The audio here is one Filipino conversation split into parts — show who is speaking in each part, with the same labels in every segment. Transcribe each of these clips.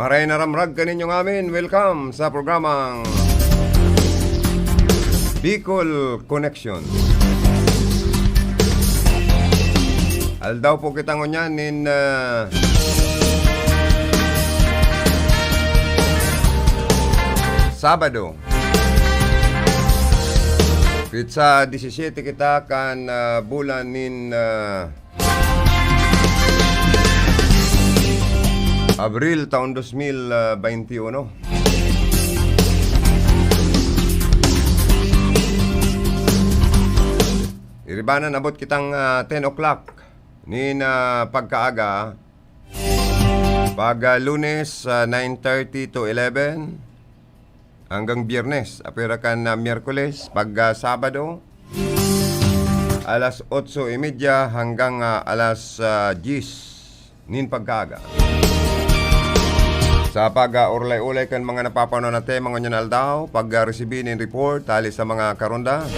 Speaker 1: Maray naramrag kaninyong amin. Welcome sa programang Bicol Connection. Aldaw po kitang unyanin Sabado. Pitsa 17 kita kan bulan nin Abril taon 2021. Iribanan abot kitang 10 o'clock nin pagkaaga. Pag Lunes 9:30 to 11 hanggang Biyernes, apira kan Miyerkules, pag Sabado alas 8:30 hanggang alas 10 nin pagkaaga. Sa pag-urlay-ulay kan mga napapano natin, mga nyanal daw, pag-resibinin report, tali sa mga karonda.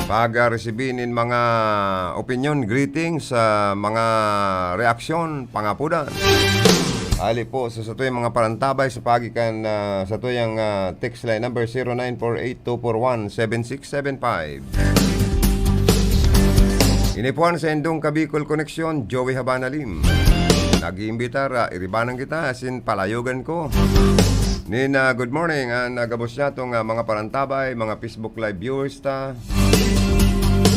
Speaker 1: Pag-resibinin mga opinion, greetings, sa mga reaksyon, pangapudan. Ali po sa tuyang mga parantabay sa pagikan sa tuyang text line number 0948-241-7675. Inipuan sa Indong Kabicol Connection, Joey Habanalim. Nag-iimbitar, iribanan kita, asin palayogan ko. Nina, good morning, nagabos niya itong mga parantabay, mga Facebook Live viewers ta.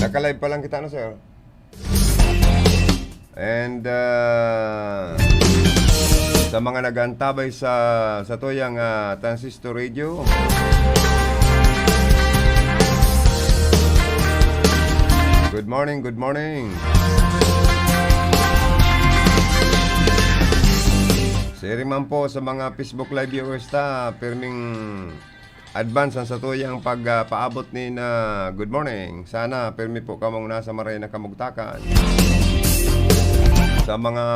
Speaker 1: Naka-live pa lang kita, no, sir? And, sa mga nag-antabay sa tuyang transistor radio, good morning, good morning. Sharing man po sa mga Facebook Live viewers ta, perming advance ang sa tuyang pagpaabot ni na good morning. Sana permi po kamong nasa maray na kamugtakan. Sa mga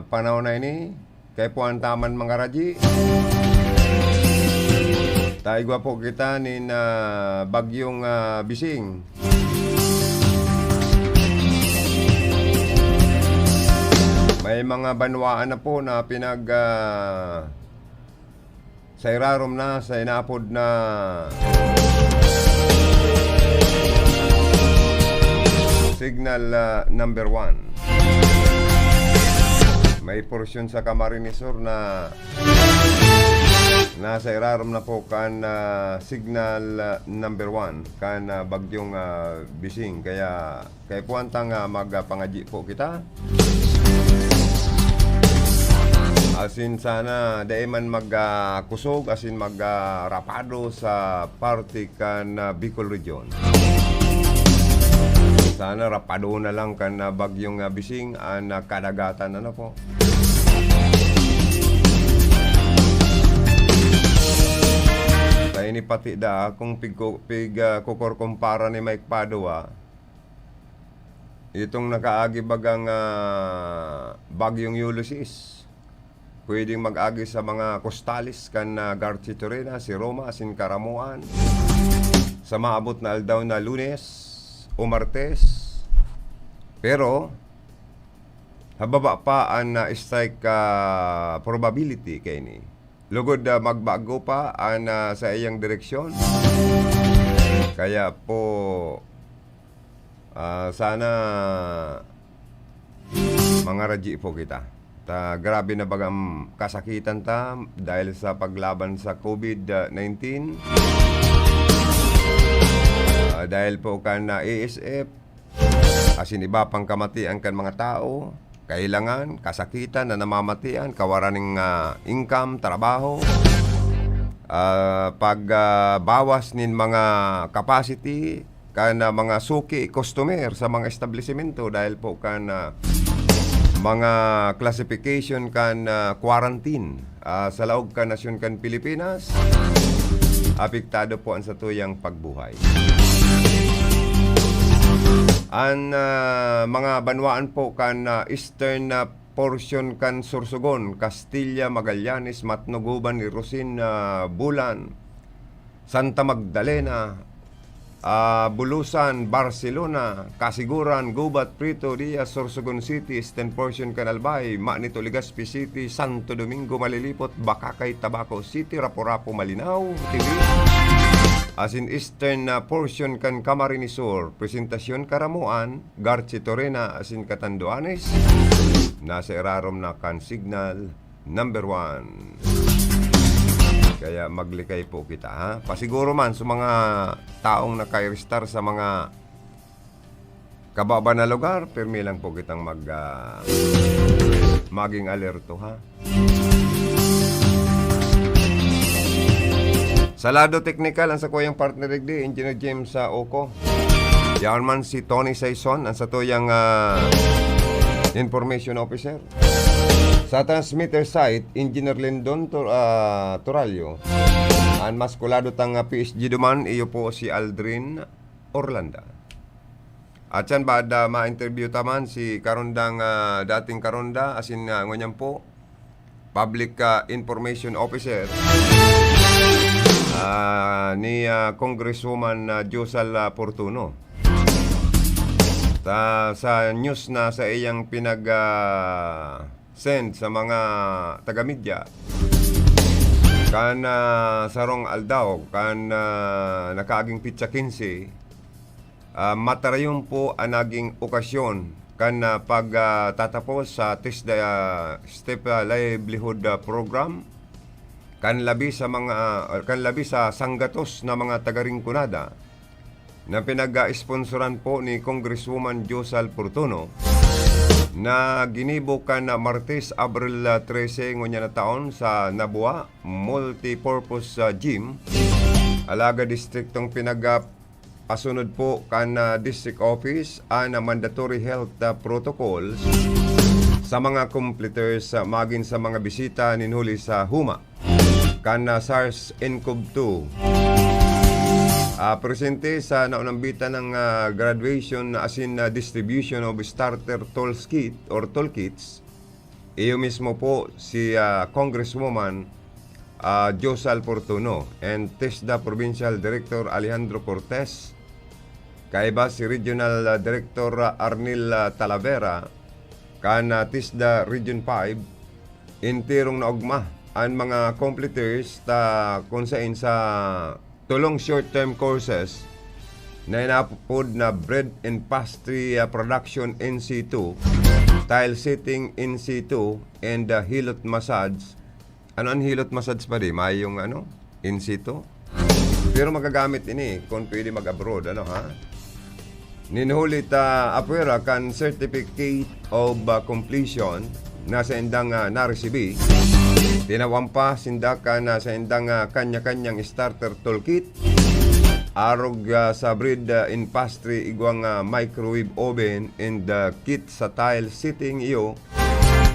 Speaker 1: panahon na ini, kay po ang taman mga raji. Taigwa po kita ni na bagyong bising. May mga banwaan na po na sa irarom na, sa inapod na signal number 1. May porsyon sa Camarinesor na nasa irarom na po kan signal number 1 kan bagyong bising. Kaya po antang magpangaji po kita. Asin sana dahil man magkusog, asin magrapado sa party kan Bicol Region. Sana rapado na lang kan bagyong bising ang kadagatan na po. Tayo ni pati da kung kukorkumpara ni Mike Padua, itong nakaagi bagang bagyong Ulysses. Pwedeng mag-agi sa mga Costalis kan Garci Torena, si Roma, sin Karamuan. Sa maabot na aldaw na Lunes o Martes. Pero hababa pa ang strike probability kay ni. Lugod magbago pa ang sa iyang direksyon. Kaya po sana mga raji po kita. Grabe na bagang kasakitan ta dahil sa paglaban sa COVID-19. Dahil po kan ASF, asin iba pang kamatian kan mga tao, kailangan, kasakitan na namamatian, kawaraning income, trabaho, pagbawas nin mga capacity, kan mga suki, customer sa mga establishmento dahil po kan mga classification kan quarantine sa laog kan nasyon kan Pilipinas, apektado po ang sa tuyang pagbuhay. Ang mga banwaan po kan eastern portion kan Sorsogon, Castilla, Magallanes, Matnuguban, Irosin, Bulan, Santa Magdalena, Bulusan, Barcelona, Kasiguran, Gubat, Prito, Diaz, Sorsogon City, Eastern Portion, Canalbay, Manito, Legazpi City, Santo Domingo, Malilipot, Bakakay, Tabaco City, Rapo-Rapo, Malinaw, TV. As in Eastern Portion, kan Camarines Sur, Presentasyon, Karamuan, Garchi Torena, as in Catanduanes, nasa irarom na kan Signal, number 1. Kaya maglikay po kita, ha? Pasiguro man sa mga taong naka-star sa mga kababa na lugar, permi lang po kitang maging alerto, ha? Sa lado technical, ang sa kuyang partner rigdi, Engineer James Oko. Yan man si Tony Saison, ang sa tuyang information officer. Sa transmitter site, Engineer Lindon Toralio. Ang maskulado tang PSG duman, iyo po si Aldrin Orlanda. At yan ba ma-interview taman si Karondang dating Karonda, as in ngunyan po, Public Information Officer ni Congresswoman Josal Portuno. Sa news na sa iyang send sa mga taga-media kan sarong aldaw kan nakaaging pitsa 15 matarayon po ang naging okasyon kan pagtatapos sa step livelihood program kan labi sa sanggatos na mga taga-Rinconada na pinag-sponsoran po ni Congresswoman Josal Portuno na ginibo kan Martes, Abril 13 ngunya na taon sa Nabua Multipurpose Gym, Alaga Distriktong pinag-asunod po kan District Office ang mandatory health protocols sa mga completers maging sa mga bisita ninhuli sa Huma kan SARS-CoV-2. Presente sa naunambitan ng graduation as in distribution of starter toolkits, iyo mismo po si Congresswoman Josal Portuno and TESDA Provincial Director Alejandro Cortez, kaiba si Regional Director Arnil Talavera, kan TESDA Region 5, intirong naugma ang mga completers kung saan sa tulong short-term courses na inapod na bread and pastry production in situ, tile setting in situ, and hilot massage. Ano ang hilot massage pa di? May yung in situ? Pero magagamit ini kung pwede mag-abroad, ha? Ninuhulit apwera kan certificate of completion na sa indang na-receive. Tinawampa sindakan sa indang kanya-kanyang starter toolkit. Arog sa bread in pastry igwang microwave oven and kit sa tile setting iyo.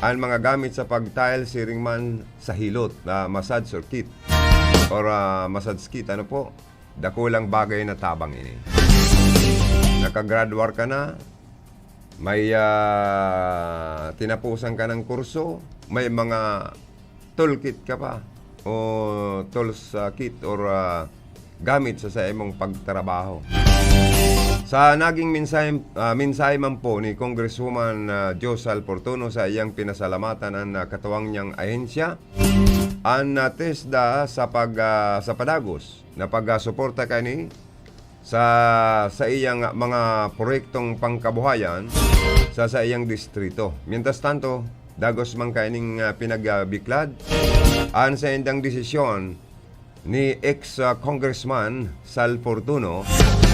Speaker 1: Ang mga gamit sa pag-tile siring man sa hilot na massage or kit or massage kit. Ano po? Dakulang bagay na tabang ini. Nakagraduar ka na, may tinapusan ka ng kurso, may mga toolkit ka pa o tools kit or gamit sa imong pagtrabaho. Sa naging mensahe man po ni Congresswoman Josal Portuno sa iyang pinasalamatan ang katuwang niyang ahensya ang TESDA sa padagos na pagsuporta kani sa iyang mga proyektong pangkabuhayan sa iyang distrito. Mientras tanto, dagos man kaining pinagbiklad an sa indang desisyon ni ex-congressman Sal Portuno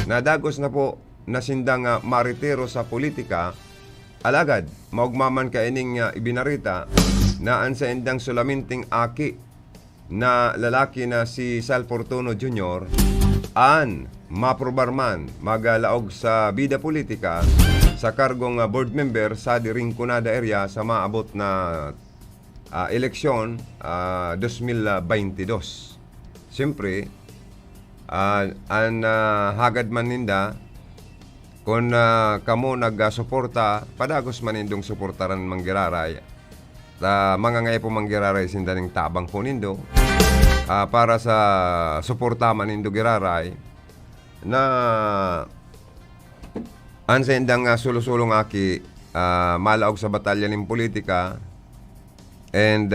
Speaker 1: na dagos na po nasindang maritero sa politika, alagad maugmaman kaining ibinarita na an sa indang sulaminting aki na lalaki na si Sal Portuno Jr. an maprobarman magalaog sa bida politika sa kargong board member sa Rinconada area sa maabot na eleksyon 2022. Siyempre, ang hagad man ninda kung kamo nagsuporta, padagos man nindong suportaran manggiraray. Mga ngayon po manggiraray sindaning tabang po nindo para sa suporta man nindo giraray. na ansendang sulusulong aki malaog sa batalya ng politika and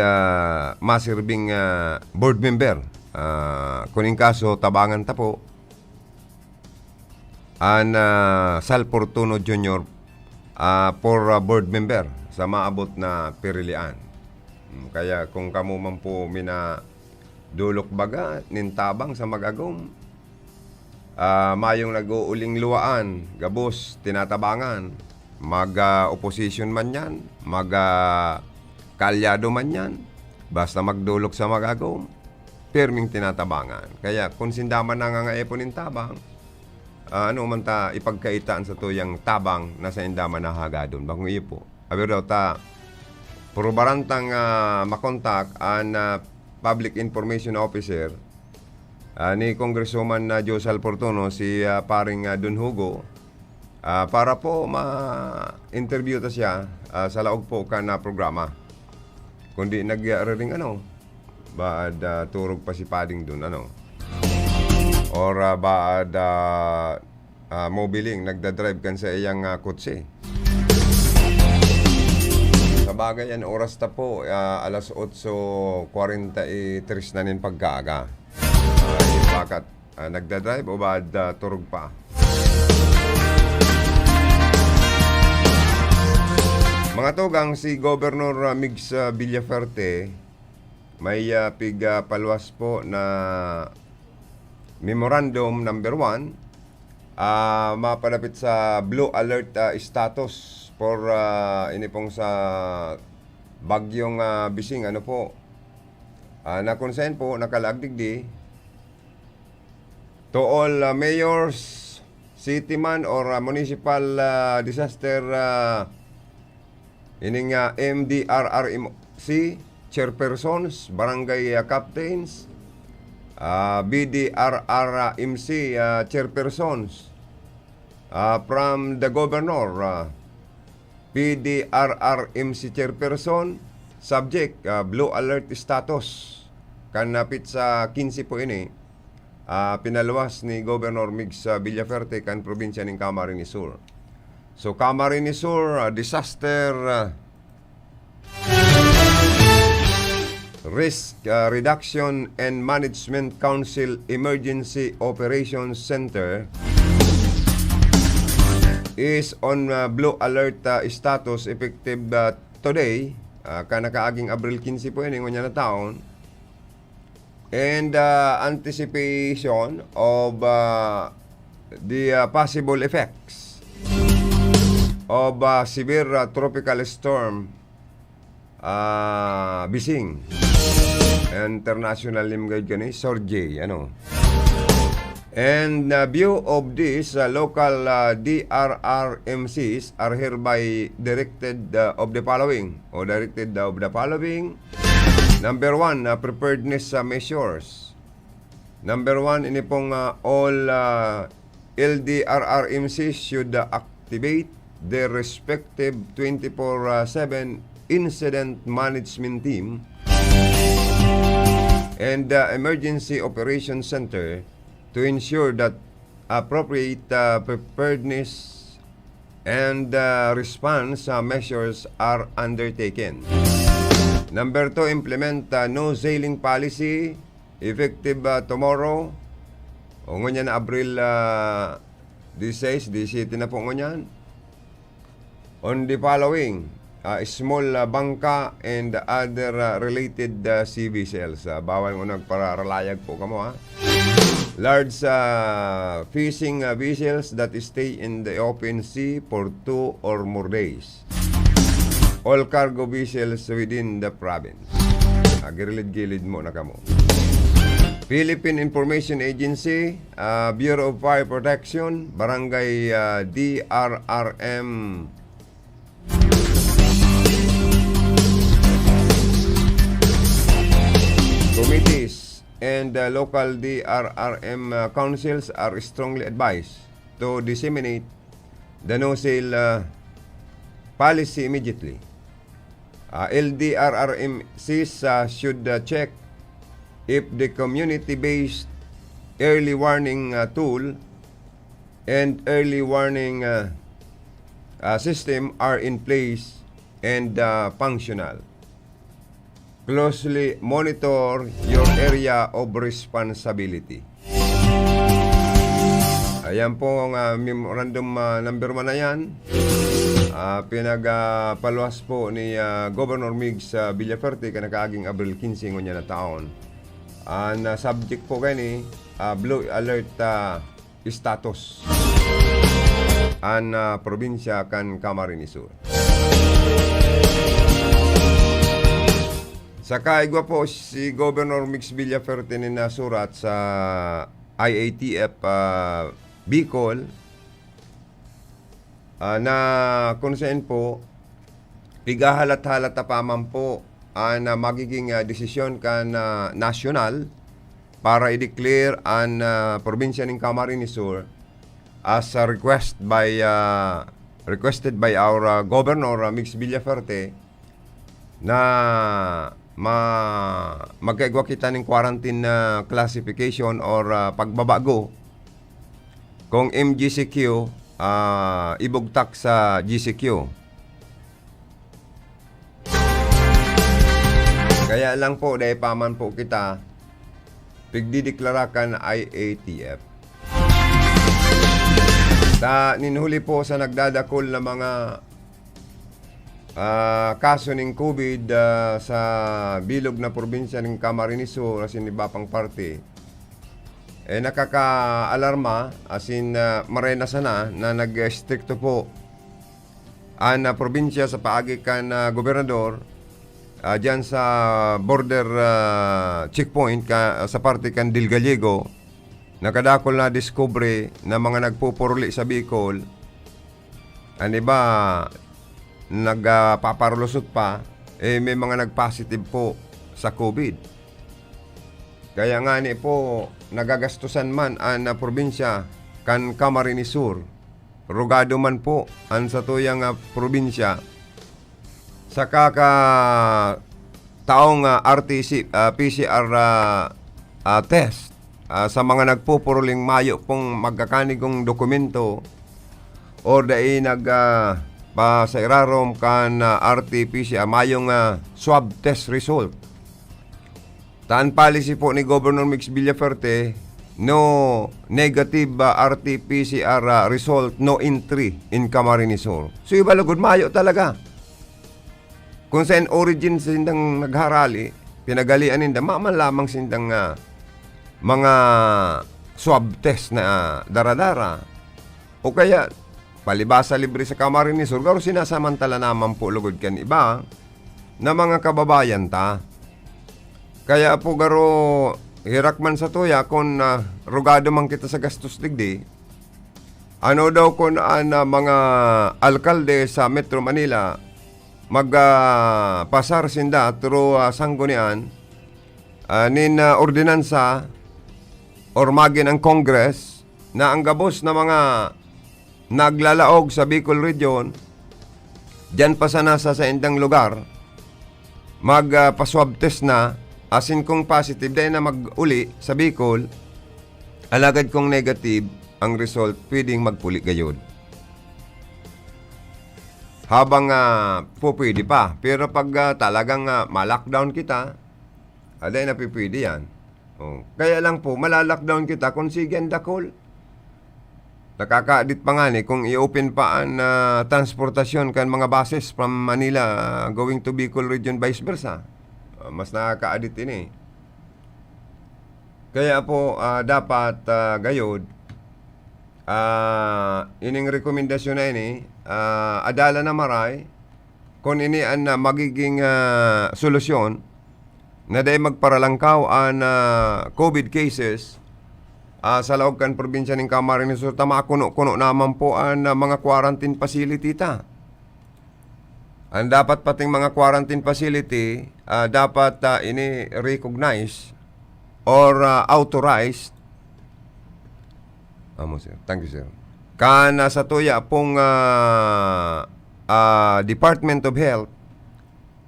Speaker 1: masirbing board member. Kuning kaso tabangan ta po an Sal Fortuno Jr. For board member sa maabot na pirilian. Kaya kung kamo man po dulok baga nintabang sa magagom, mayong nag-uuling luwaan, gabos, tinatabangan, opposition man yan, kalyado man yan, basta magdulok sa magagom, pirming tinatabangan. Kaya kung sindaman na nga epon ng tabang, ano man ta ipagkaitaan sa tuyang tabang na sa indaman na hagadon. Bagong iyo po. Aber daw ta, puro barantang makontak an Public Information Officer ni Congresswoman Josal Fortuno, si paring Don Hugo, para po ma-interview ta siya sa laog po ka na programa. Kundi nag-ring baad turog pa si Pading dun or baad mobiling nagdadrive kan sa iyang kutsi. Sa bagay yan, oras ta po, alas 8:43 na nin pagkaaga. Bakit nagdadrive o baad turog pa? Mga togang, si Governor Migs Villaferte may pigpalwas po na Memorandum number 1 mapalapit sa Blue Alert status for ini pong sa bagyong Bising na consent po nakalagdigdi to all mayors, city man or municipal disaster ining MDRRMC chairpersons, barangay captains, BDRRMC chairpersons, from the governor, PDRRMC chairperson, subject blue alert status. Kanapit sa 15 po ini, pinalawas ni Governor Migs Villaferte kan probinsya ng Camarines Sur. So Camarines Sur disaster Risk Reduction and Management Council Emergency Operations Center is on blue alert status effective today, kanakaaging Abril 15 po yun, na taon, and anticipation of the possible effects of severe tropical storm Bising. International name guide gani, Sorjay, And view of this, local DRRMCs are hereby directed of the following. Number 1, preparedness measures. Number 1, ini pong all LDRRMCs should activate their respective 24/7 incident management team and the Emergency Operations Center to ensure that appropriate preparedness and response measures are undertaken. Number 2, implement no sailing policy effective tomorrow. O ngunyan na Abril 16, 17 na po ngunyan. On the following, small bangka and other related sea vessels. Bawal mo nagparalayag po kamo Large fishing vessels that stay in the open sea for 2 or more days. All cargo vessels within the province. Gilid-gilid mo na kamo. Philippine Information Agency, Bureau of Fire Protection, Barangay DRRM committees and local DRRM councils are strongly advised to disseminate the no-sale policy immediately. LDRRMCs should check if the community-based early warning tool and early warning system are in place and functional. Closely monitor your area of responsibility. Ayan po ang memorandum number 1 na yan. Pinagpaluwas po ni Governor Migs Villaferte kanakaaging Abril 15 ngunya na taon. Ang subject po gani blue alert status ang probinsya kan Camarines Sur. Sa kaigwa po si Governor Migs Villaferte ni nasurat sa IATF Bicol na kung saan po pigahalat-halat paman po ang magiging desisyon kan national para i-declare ang probinsya ng Camarines Sur as requested by our Governor Migs Villaferte na magkaigwa kita ng quarantine classification or pagbabago kung MGCQ ibugtak sa GCQ. Kaya lang po dahil paman po kita pigdideklarakan IATF. Ninhuli po sa nagdadakol na mga kaso ng COVID sa bilog na probinsya ng Camarines Sur as in iba pang parte, nakaka-alarma as in marena sana na nag-stricto po ang probinsya sa paagi kan gobernador dyan sa border checkpoint sa parte kan Del Gallego. Nakadakol na discovery na mga nagpupuruli sa Bicol. Ano ba nagpaparolusot pa, may mga nagpositive po sa COVID. Kaya nga ni po, nagagastusan man ang probinsya kan Camarines Sur. Rugado man po ang sa tuyang probinsya sa taong PCR test sa mga nagpupuruling mayo pong magkakanigong dokumento or dahil pa sa irarom kan RT-PCR mayong swab test result. Taan policy po ni Governor Migs Villaferte, no negative RT-PCR result, no entry in Camarines Sur. So ibalagod mayo talaga. Kung saan origin sindang nagharali, pinagalian ninda, maman lamang sindang mga swab test na daradara. O kaya palibasa libre sa Camarines Sur, garo sinasamantala naman po lugod kan iba na mga kababayan ta. Kaya po garo hirak man sa tuya kung rugado man kita sa gastos digdi. Ano daw kung mga alkalde sa Metro Manila pasar sinda through sanggunian nin ordinansa or magin ang Congress na ang gabos na mga naglalaog sa Bicol Region, dyan pa sana sa indang lugar, magpa-swab test na, asin kung positive, dahil na mag-uli sa Bicol, alagad kung negative, ang result, pwedeng magpuli gayod. Habang po pwede pa. Pero pag talagang ma-lockdown kita, alay na pwede yan. Kaya lang po, malalockdown kita kung sige ang dakol. Nakaka-adit pa nga kung i-open pa ang transportasyon kan mga buses from Manila going to Bicol Region vice versa. Mas nakaka-adit ini. Kaya po dapat gayod ining rekomendasyon na ini adala na maray kung ini ang magiging solusyon na dahil magparalangkaw ang COVID cases sa loob kan probinsya ng Camarines Sur, tama kuno-kuno naman po ang mga quarantine facility ta. Ang dapat pating mga quarantine facility, dapat ini recognize or authorized. Sir. Thank you, sir. Kana sa tuya pong Department of Health,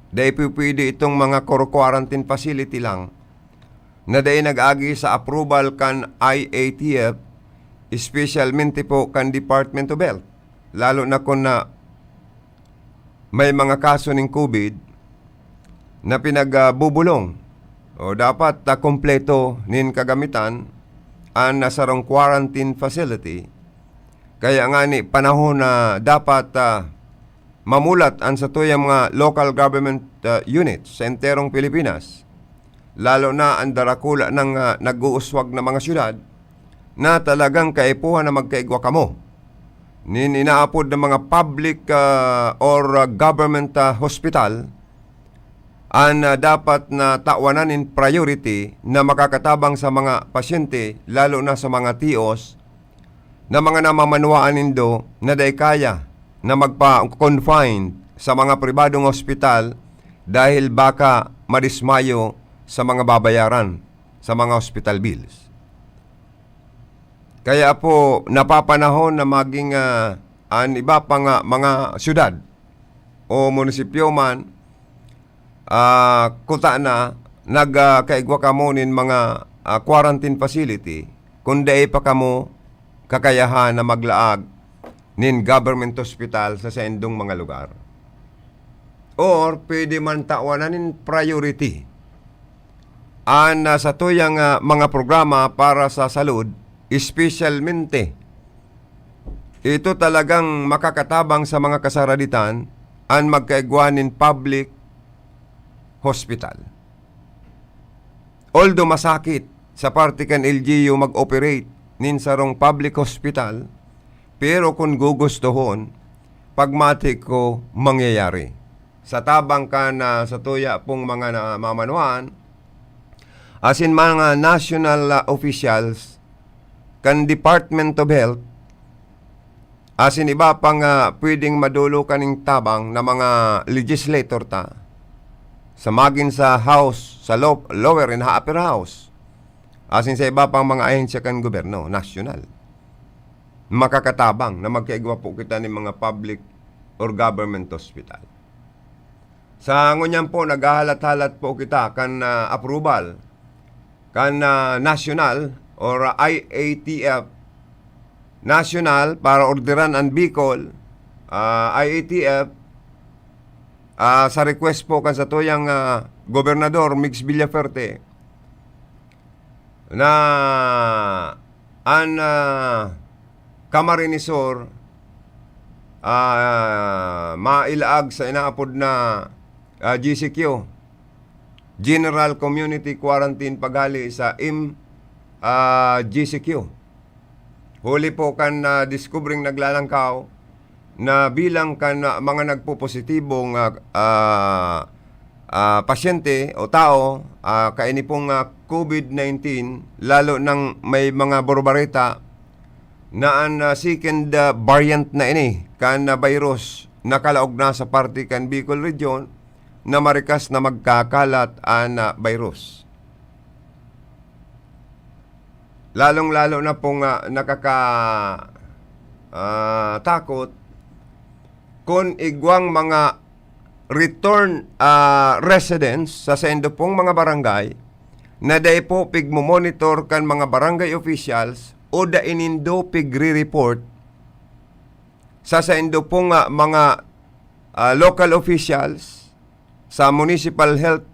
Speaker 1: dahil pwede itong mga quarantine facility lang na dahil nag-agi sa approval kan IATF especialmente po kan Department of Health, lalo na kung na may mga kaso ng COVID na pinagbubulong o dapat kompleto nin kagamitan ang nasarong quarantine facility. Kaya nga ni panahon na dapat mamulat ang sa tuyang mga local government units sa enterong Pilipinas, lalo na ang darakula ng nag-uuswag na mga syudad na talagang kaipuhan na magkaigwa kamo. Inaapod ng mga public or government hospital ang dapat na tawanan in priority na makakatabang sa mga pasyente, lalo na sa mga tios na mga namamanuaan nindo na day kaya na magpa-confine sa mga pribadong ospital dahil baka madismayo sa mga babayaran sa mga hospital bills. Kaya po napapanahon na maging ang iba pang mga syudad o munisipyo man kuta na nagkaigwa kamo nin mga quarantine facility kung dahi pa kamo kakayahan na maglaag nin government hospital sa sendong mga lugar. Or pwede man tawanan nin priority sa tuyang mga programa para sa salud, especialmente ito talagang makakatabang sa mga kasaraditan ang magkaigwa nin public hospital. Although masakit sa parte kan LGU mag-operate nin sarong public hospital, pero kung gugustuhon, pagmatik ko mangyayari. Sa tabang ka na sa tuya pong mga namamanuan, as in mga national officials, kan Department of Health, as in iba pang pwedeng madulo kaning tabang na mga legislator ta, sa magin sa House, sa lower and upper house, asin sa iba pang mga ahensya kan gobyerno, national, makakatabang na magkaigwa po kita ng mga public or government hospital. Sa ngunyan po, naghahalat-halat po kita kan approval, kan national or IATF, national para orderan ang Bicol, IATF, sa request po kan sa tuyang Gobernador Mix Villaferte na ang Camarinesor mailaag sa inaapod na GCQ, General Community Quarantine paghali sa GCQ. Huli po kan diskubring naglalangkaw na bilang kan mga nagpo-positibong pasyente o tao kaini pong COVID-19, lalo nang may mga borbareta na ang second variant na ini kan virus nakalaog na sa parte kan Bicol region na marikas na magkakalat ang virus. Lalong-lalo na pong takot kung igwang mga return residents sa sendo pong mga barangay na day po pigmomonitor kan mga barangay officials o da inindo pigre-report sa sendo pong mga local officials sa municipal health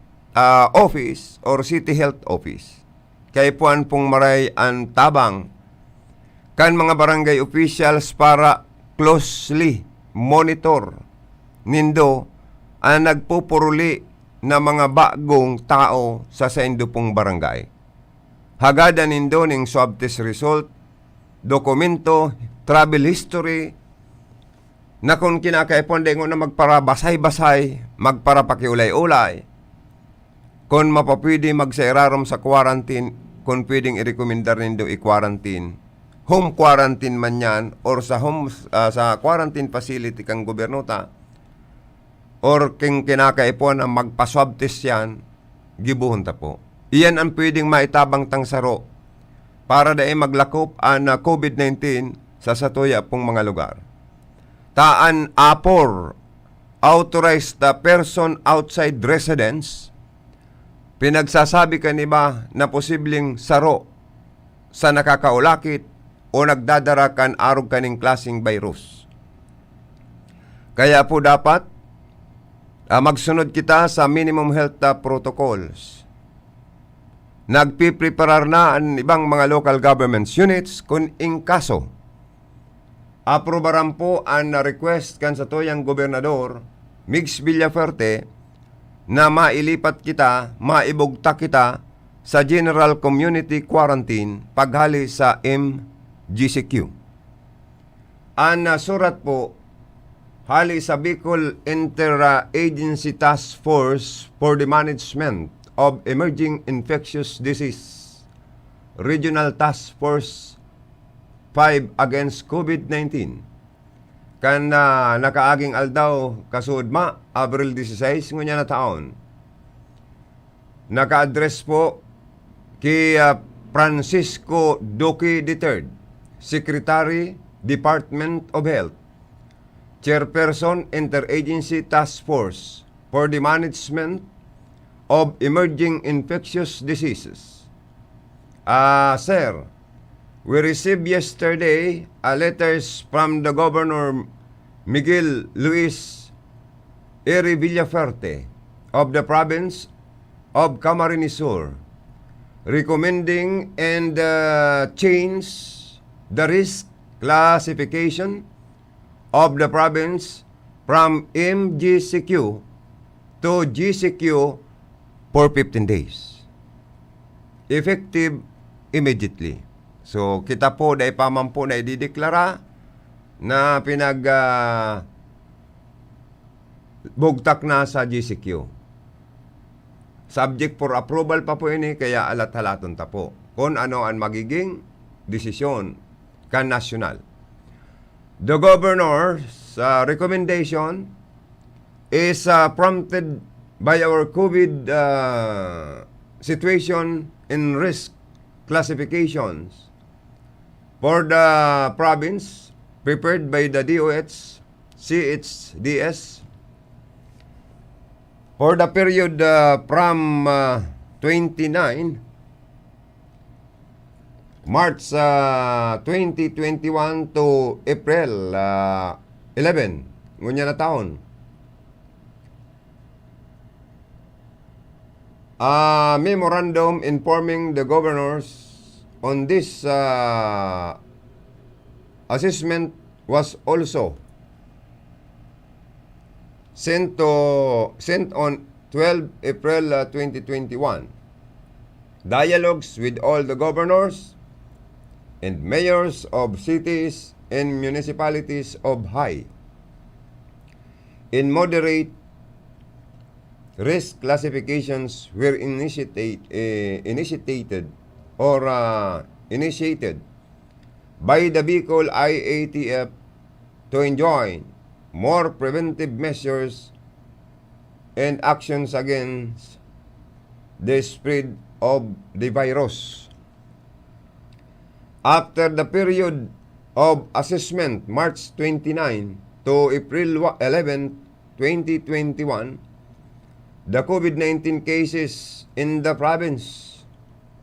Speaker 1: office or city health office. Kaya puan pong maray ang tabang kan mga barangay officials para closely monitor nindo ang nagpupuruli na mga bagong tao sa sendo pong barangay. Hagada nindo ning swab test result, dokumento, travel history, na kung kinakaipon dengo na magparabasay-basay, magparapakiulay-ulay, kung mapapwede magsairarom sa quarantine, kung pwedeng i-recommendar nindo i-quarantine, home quarantine man yan, or sa sa quarantine facility kang gobyerno ta, or king kinakaipon ang magpa-swab test yan, gibuhon ta po. Iyan ang pwedeng maitabang tang saro para daay maglakop ang COVID-19 sa satuya pong mga lugar. Taan apor, authorized person outside residence, pinagsasabi ka ni ba na posibleng saro sa nakakaulakit o nagdadara kan arog kaning klaseng virus. Kaya po dapat magsunod kita sa minimum health protocols. Nagpipreparar na ang ibang mga local government units kung in kaso aprobaran po ang request kan sa tuyang gobernador Mix Villafuerte na mailipat kita, maibugta kita sa General Community Quarantine paghali sa MGCQ. Ang surat po hali sa Bicol Interagency Task Force for the Management of Emerging Infectious Disease Regional Task Force 5 against COVID-19 kan nakaaging aldaw kasudma Abril 16 ngunya na taon. Naka-address po kay Francisco Duque III, Secretary, Department of Health, Chairperson, Interagency Task Force for the Management of Emerging Infectious Diseases. Sir, we received yesterday letters from the Governor Miguel Luis Eri Villafuerte of the province of Camarines Sur recommending and change the risk classification of the province from MGCQ to GCQ for 15 days. Effective immediately. So, kita po dahil pamampo na idideklara na bugtak na sa GCQ. Subject for approval pa po ini, kaya alat-halaton ta po kung ano ang magiging desisyon kan nasyonal. The governor's recommendation is prompted by our COVID situation in risk classifications for the province prepared by the DOH, CHDS for the period from 29 March 2021 to April 11 ngunya na taon. Memorandum informing the governors on this assessment was also sent on 12 April 2021. Dialogues with all the governors and mayors of cities and municipalities of high and moderate risk classifications were initiated by the Bicol IATF to enjoin more preventive measures and actions against the spread of the virus. After the period of assessment, March 29 to April 11, 2021, the COVID-19 cases in the province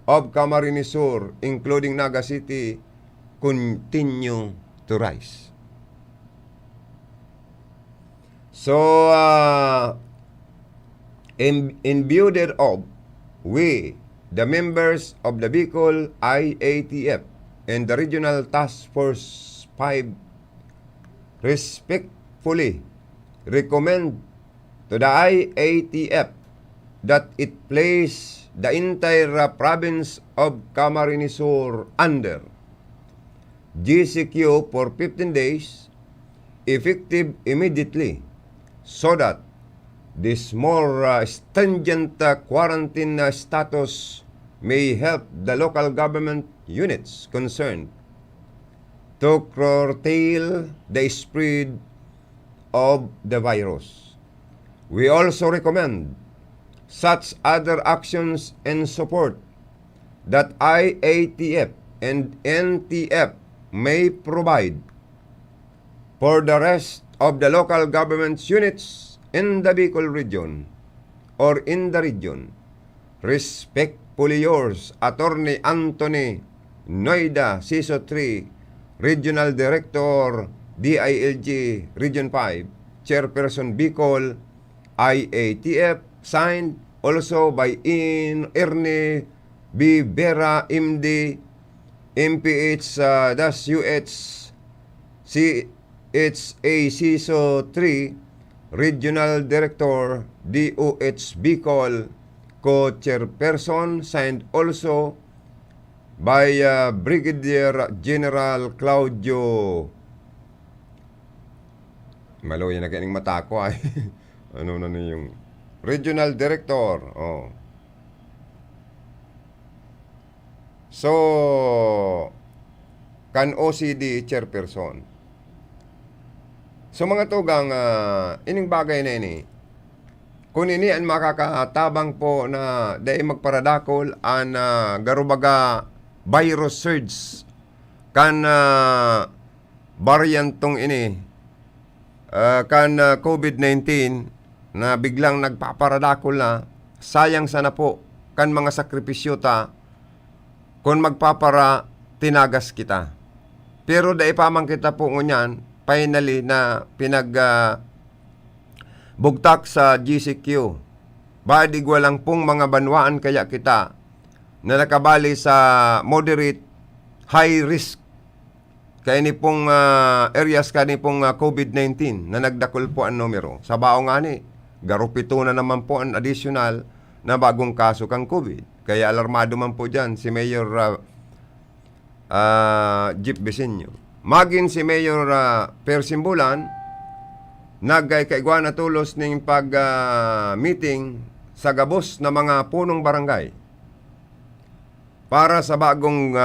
Speaker 1: of Camarines Sur, including Naga City, continue to rise. So, in view thereof, we, the members of the Bicol IATF and the Regional Task Force 5, respectfully recommend to the IATF that it place the entire province of Camarines Sur under GCQ for 15 days, effective immediately, so that this more stringent quarantine status may help the local government units concerned to curtail the spread of the virus. We also recommend such other actions and support that IATF and NTF may provide for the rest of the local government units in the Bicol region or in the region. Respectfully yours, Attorney Anthony Noida, CISO 3, Regional Director, DILG Region 5, Chairperson Bicol, IATF, signed also by Ernie B. Vera, MD, MPH-UH, CHA CISO 3, Regional Director, DOH Bicol, Co-Chairperson, signed also by Brigadier General Claudio. Malo yan na kaning mata ko ay. Ano na yung Regional Director. Oh. So, kan OCD Chairperson. So mga tugang, ining bagay na ini, kung ini ang makakatabang po na dahil magparadakol ang garubaga virus surge kan variant tong ini kan COVID-19 na biglang nagpaparadakol na, sayang sana po kan mga sakripisyo ta kung magpapara tinagas kita. Pero dahil pamang kita po ngunyan finally na bugtak sa GCQ. Badig walang pong mga banwaan kaya kita na nakabali sa moderate high risk kaya ni pong areas kani pong COVID-19 na nagdakol po ang numero. Sa bao nga ni, garupito na naman po ang additional na bagong kaso kang COVID. Kaya alarmado man po dyan si Mayor Jeep Besenyo. Magin si Mayor Persimbulan, nagkaigwa na tulos ng pag-meeting sa gabos na mga punong barangay para sa bagong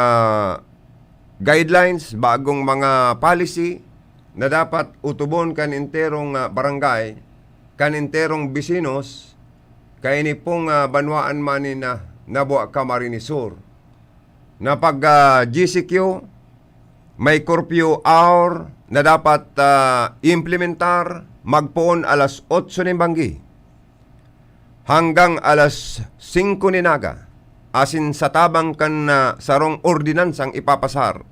Speaker 1: guidelines, bagong mga policy na dapat utubon kan interong barangay, kan interong bisinos, kaya ni pong banwaan manin na nabuwa Camarines Sur. Na pag GCQ, may curfew hour na dapat implementar, magpoon alas 8 ng banggi hanggang alas 5 ni naga, asin sa tabang kan sarong ordinansang ipapasar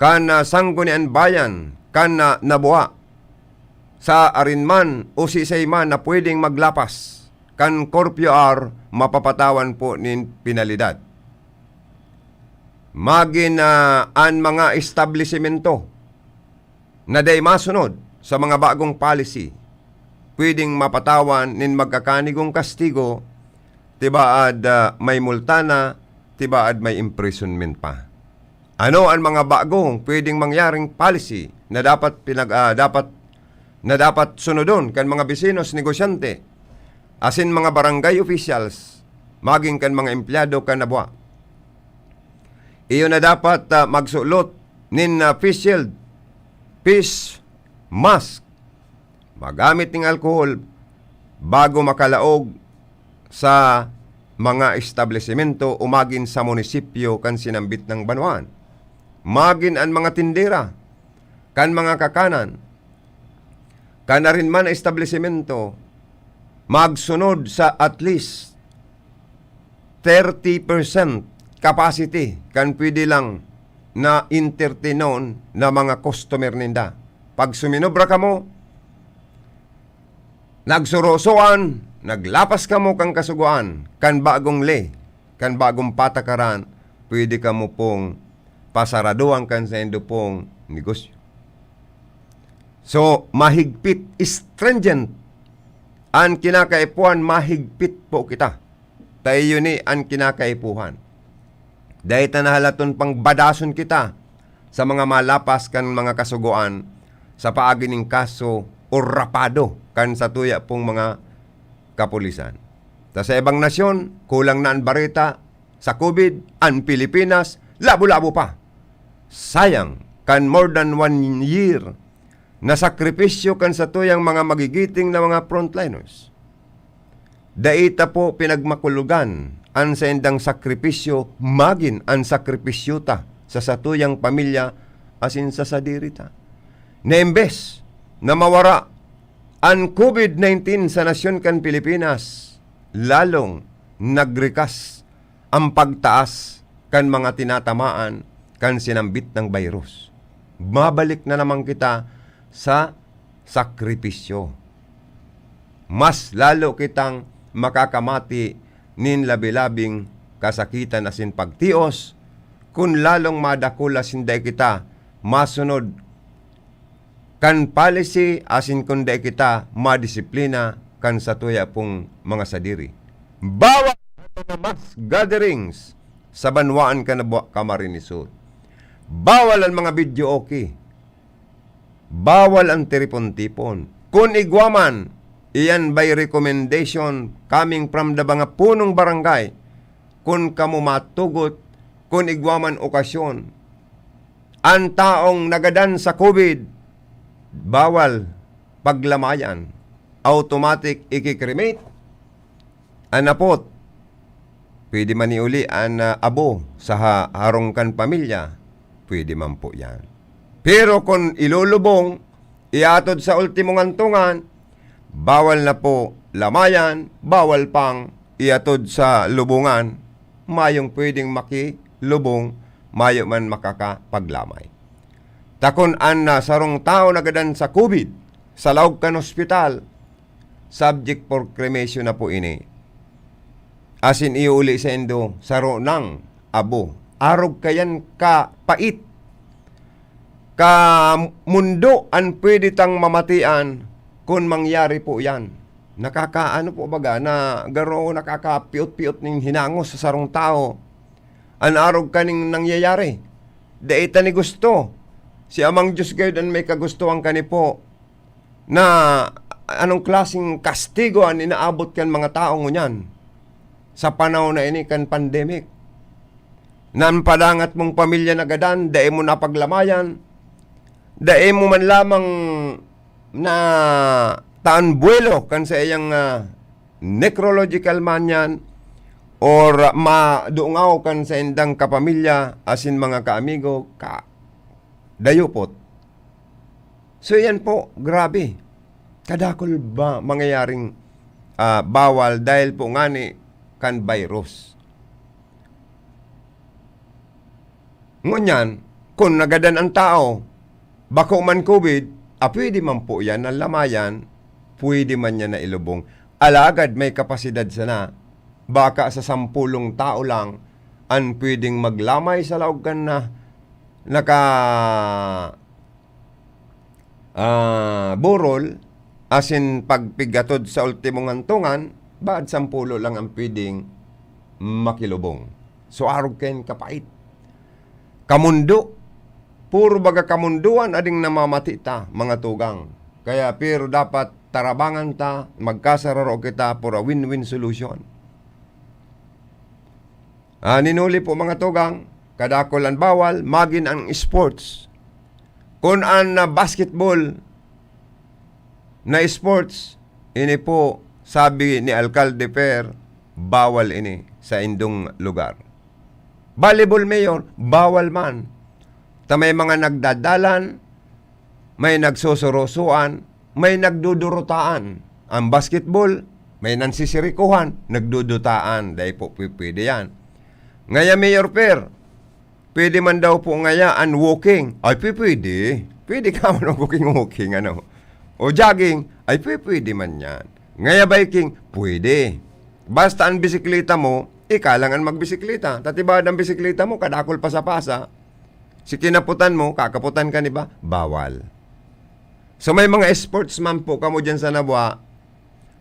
Speaker 1: kan sanggunian bayan kan nabuwa sa arinman o sisayman na pwedeng maglapas kan curfew hour, mapapatawan po nin penalidad. Magin ang mga establishmento na day masunod sa mga bagong policy, pwedeng mapatawan nin magkakanigong kastigo, tibaad may multana, tibaad may imprisonment pa. Ano ang mga bagong pwedeng mangyaring policy na dapat dapat sunodon kan mga bisinos, negosyante, asin mga barangay officials, maging kan mga empleyado kan nabuwa. Iyon na dapat magsulot nin face shield, face mask, magamit ng alkohol bago makalaog sa mga establishmento o magin sa munisipyo kan sinambit ng banwaan. Magin ang mga tindera, kan mga kakanan, kan na rin man establishmento, magsunod sa at least 30% capacity kan pwede lang na entertainon na mga customer ninda. Pag suminobra ka mo, nagsurosoan, naglapas ka mo kang kasuguan, kan bagong kan bagong patakaran, pwede ka mo pong pasaraduan kan sa indo pong negosyo. So, mahigpit, stringent, ang kinakaipuan, mahigpit po kita. Tayo ni ang kinakaipuhan. Dahil nahalaton pang badason kita sa mga malapas kan mga kasuguan sa paagi ng kaso o rapado kan sa tuya pong mga kapulisan. Sa ibang nasyon, kulang na ang barita sa COVID, ang Pilipinas, labo-labo pa. Sayang, kan more than 1 year na sakripisyo kan sa tuyang mga magigiting na mga frontliners. Daita po pinagmakulugan ang sa indang sakripisyo, magin ang sakripisyo ta sa satuyang pamilya asin sa sadirita. Na imbes na mawara ang COVID-19 sa nasyon kan Pilipinas, lalong nagrikas ang pagtaas kan mga tinatamaan kan sinambit ng virus. Mabalik na naman kita sa sakripisyo. Mas lalo kitang makakamati nin labi-labing kasakitan asin pagtios, kun lalong madakulas hindi kita masunod kan policy asin kundi kita madisiplina kan satuya pong mga sadiri. Bawal na mass gatherings sa banwaan ka na Camarinesur. Bawal ang mga video okay. Bawal ang tipon-tipon. Kung igwaman, iyan by recommendation coming from the mga punong barangay, kung kamu matugot, kung igwaman okasyon, ang taong nagadan sa COVID, bawal paglamayan. Automatic ikikremate. Anapot, pwede man iuli ang abo sa harongkan pamilya, pwede man po yan. Pero kung ilulubong, iatod sa ultimong antungan, bawal na po lamayan, bawal pang iatod sa lubungan, mayong pwedeng makilubong, mayo man makakapaglamay. Takon an sarong tao nagadan sa COVID, sa Laugkan Hospital, subject for cremation na po ini. Asin iuli sa endo, saro ng abo. Arog kayan ka pait. Ka mundo ang pwede tang mamatian kung mangyari po yan. Nakakaano po baga na garo nakakapiot-piot ning hinangos sa sarong tao. An arog kaning nangyayari. Daita ni gusto. Si Amang Diyos gayud ang may kagustuhan kanipo na anong klaseng kastigo ang inaabot kan mga tao ngunyan sa panahon na ini kan pandemic. Nan padangat mong pamilya nagadan, dae mo napaglamayan, dae mo man lamang na taan buwelo kan sa iyang necrological man yan, or maduungaw kan sa indang kapamilya, asin mga kaamigo, dayupot. So yan po, grabe. Kadakol ba mangyayaring bawal dahil po nga ni kan virus. Ngunyan, kung nagadan ang tao, bako man COVID, pwede man po yan, ang lamayan, pwede man yan na ilubong. Alagad may kapasidad sana, baka sa 10 tao lang, ang pwedeng maglamay sa Laugkan na burol, asin pagpigatod sa ultimong antungan, baad 10 lang ang pwedeng makilubong. So arog kayo kapait. Kamundo, puro baga kamunduan ading namamati ta, mga tugang. Kaya pero dapat tarabangan ta, magkasararo kita for a win-win solution. Ninuli po mga tugang, kadakolan bawal, magin ang sports. Kung ang basketball na sports, ini po, sabi ni Alcalde Per, bawal ini sa indong lugar. Volleyball mayor, bawal man. Ta may mga nagdadalan, may nagsusurosuan, may nagdudurutaan. Ang basketball, may nansisirikuhan, nagdudutaan. Dahil po pwede yan. Ngaya Mayor Per, pwede man daw po ngaya ang walking. Ay pwede. Pwede ka man walking, ano. O jogging, ay pwede man yan. Ngaya biking, pwede. Basta ang bisikleta mo, ikalangan magbisikleta. Tatibad ang bisikleta mo, kadakol pa sa pasa. Si kinaputan mo, kakaputan ka, ba? Bawal. So may mga sportsman po kamo dyan sa Nabwa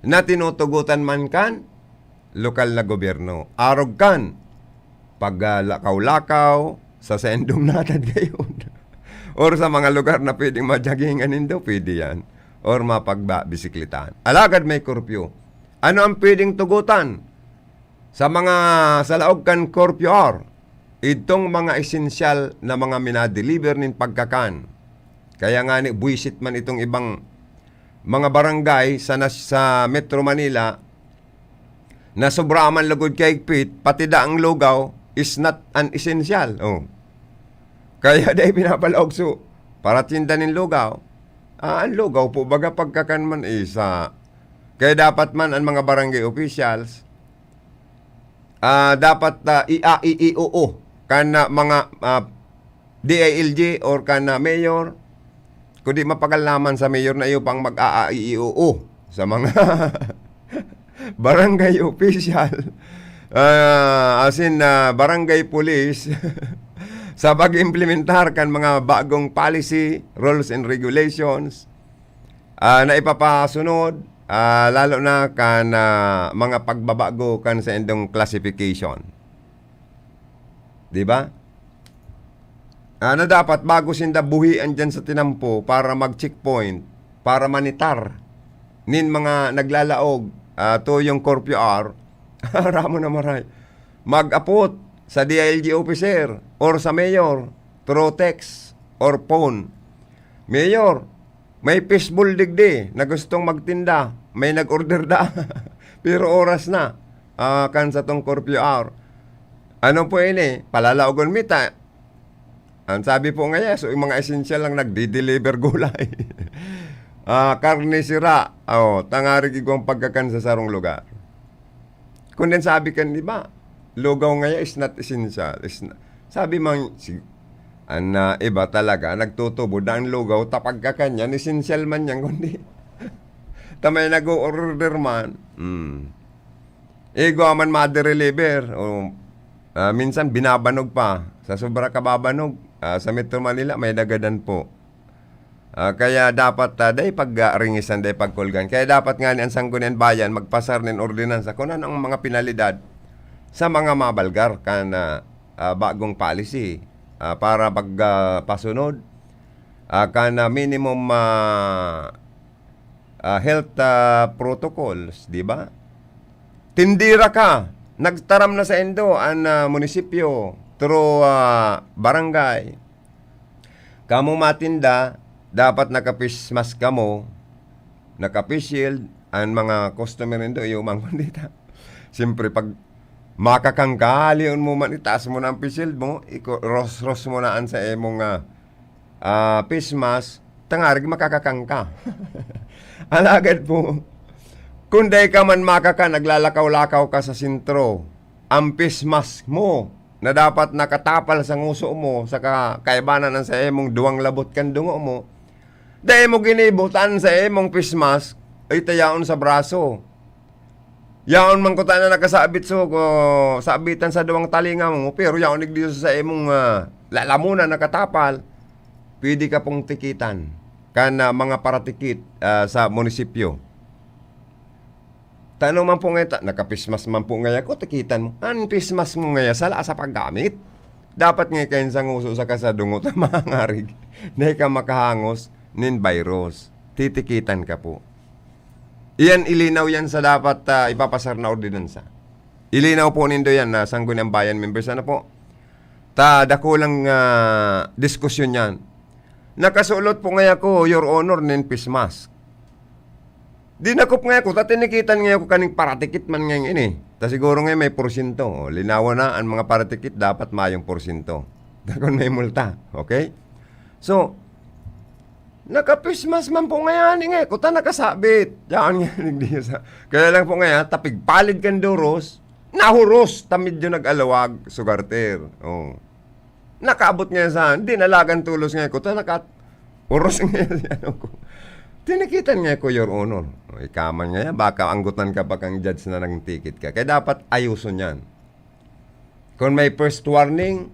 Speaker 1: na tinutugutan man kan lokal na gobyerno. Arog kan pag lakaw-lakaw sa sendong natin gayon. Or sa mga lugar na pwedeng madyagingan nindo, pwede yan. Or mapagbisiklitan. Alagad may curfew. Ano ang pwedeng tugutan? Sa mga sa Laugkan curfew hour, itong mga esensyal na mga minadeliver nin pagkakan. Kaya nga ni buisit man itong ibang mga barangay sa Metro Manila na sobra man lugod kay pit, pati daang lugaw is not an essential. Oh. Kaya dahil pinapalaog so, para tindanin lugaw, ang lugaw po baga pagkakan man isa. Kaya dapat man ang mga barangay officials dapat ioo kan mga DILG or kan na mayor, kundi mapagalaman sa mayor na iyo pang mag-aaioo sa mga barangay official, as in barangay police, sa pag-implementar kan mga bagong policy, rules and regulations na ipapasunod, lalo na kan mga pagbabago kan sa indong classification. Di ba? Na dapat bago sinda buhian dyan sa tinampo para mag-checkpoint, para manitar nin mga naglalaog to yung Corpio R, ramo na maray, mag-apot sa DILG officer or sa mayor through text or phone. Mayor, may fishbowl digdi na gustong magtinda, may nag-order da, pero oras na, kan sa tong Corpio R. Ano po ini? Palalaogon mita. Ang sabi po ngayon, so yung mga essential lang nagdi-deliver gulay. Karne sira. Tangarig igong pagkakan sa sarong lugar. Kung din sabi kan, di ba? Lugaw ngayon is not essential. Sabi mang, iba talaga, nagtutubo na ang lugaw, tapag ka kanya, essential man yan, kundi. Tamay nag-order man. Ego man ma-deliver. Minsan binabanog pa. Sa sobra kababanog, sa Metro Manila may dagadan po. Kaya dapat day pag-ringisan, day pagkulgan. Kaya dapat nga ni ang Sangguniang Bayan magpasar ng ordinansa kung ano ang mga penalidad sa mga mabalgar kan bagong policy para pagpasunod kan minimum health protocols, di ba? Tindira ka, nagtaram na sa endo ang munisipyo through barangay. Kamu matinda, dapat naka-face kamo, naka-face shield, ang mga customer endo, yung mga pandita. Siyempre, pag makakangka, liyon mo man, itaas mo na ang face shield mo, ros mo na ang sa emong face mask, tangarig makakakangka. Alagad po, kung day ka man makaka, naglalakaw-lakaw ka sa sintro, ang face mask mo, na dapat nakatapal sa nguso mo, sa kaibanan ng sa emong duwang labot kan dungo mo, dahil mo ginibutan sa emong face mask, ay tayaon sa braso. Yaon man ko tayo na nakasabit sabitan sa duwang talinga mo, pero yaon nigdiyo sa emong lalamunan nakatapal, pwede ka pong tikitan kan mga paratikit sa munisipyo. Tanong man po ngayon, nakapismas man po ngayon ko, tikitan mo. Ang pismas mo ngayon, sala sa paggamit. Dapat ngayon kayo sa nguso sa kasadungot na mangarig na ka makahangos nin virus. Titikitan ka po. Iyan, ilinaw yan sa dapat ipapasar na ordinansa. Ilinaw po nindo yan na Sangguniang Bayan members. Ano po? Dakulang diskusyon yan. Nakasulot po ngayon ko, Your Honor, nin pismas. Dinakop nga ako, tatinikitan nga ako kaning paratikit man ngayon ini. Ta siguro nga may porsyento. Linawan na, ang mga paratikit dapat mayong porsyento. Dakon may multa. Okay? So, nakapismas man po ngayon nga. Kuta nakasabit. Yan nga. Kaya lang po ngayon, tapig palid kan duros, nahuros, tamid yung nag-alawag, sugarter. Oh. Nakaabot nga sa, hindi nalagan tulos nga. Kuta uros nga yan ko. Tinikitan nga ko, Your Honor. Ikaman nga yan, baka anggutan ka pa kang judge na ng ticket ka. Kaya dapat ayuson yan. Kung may first warning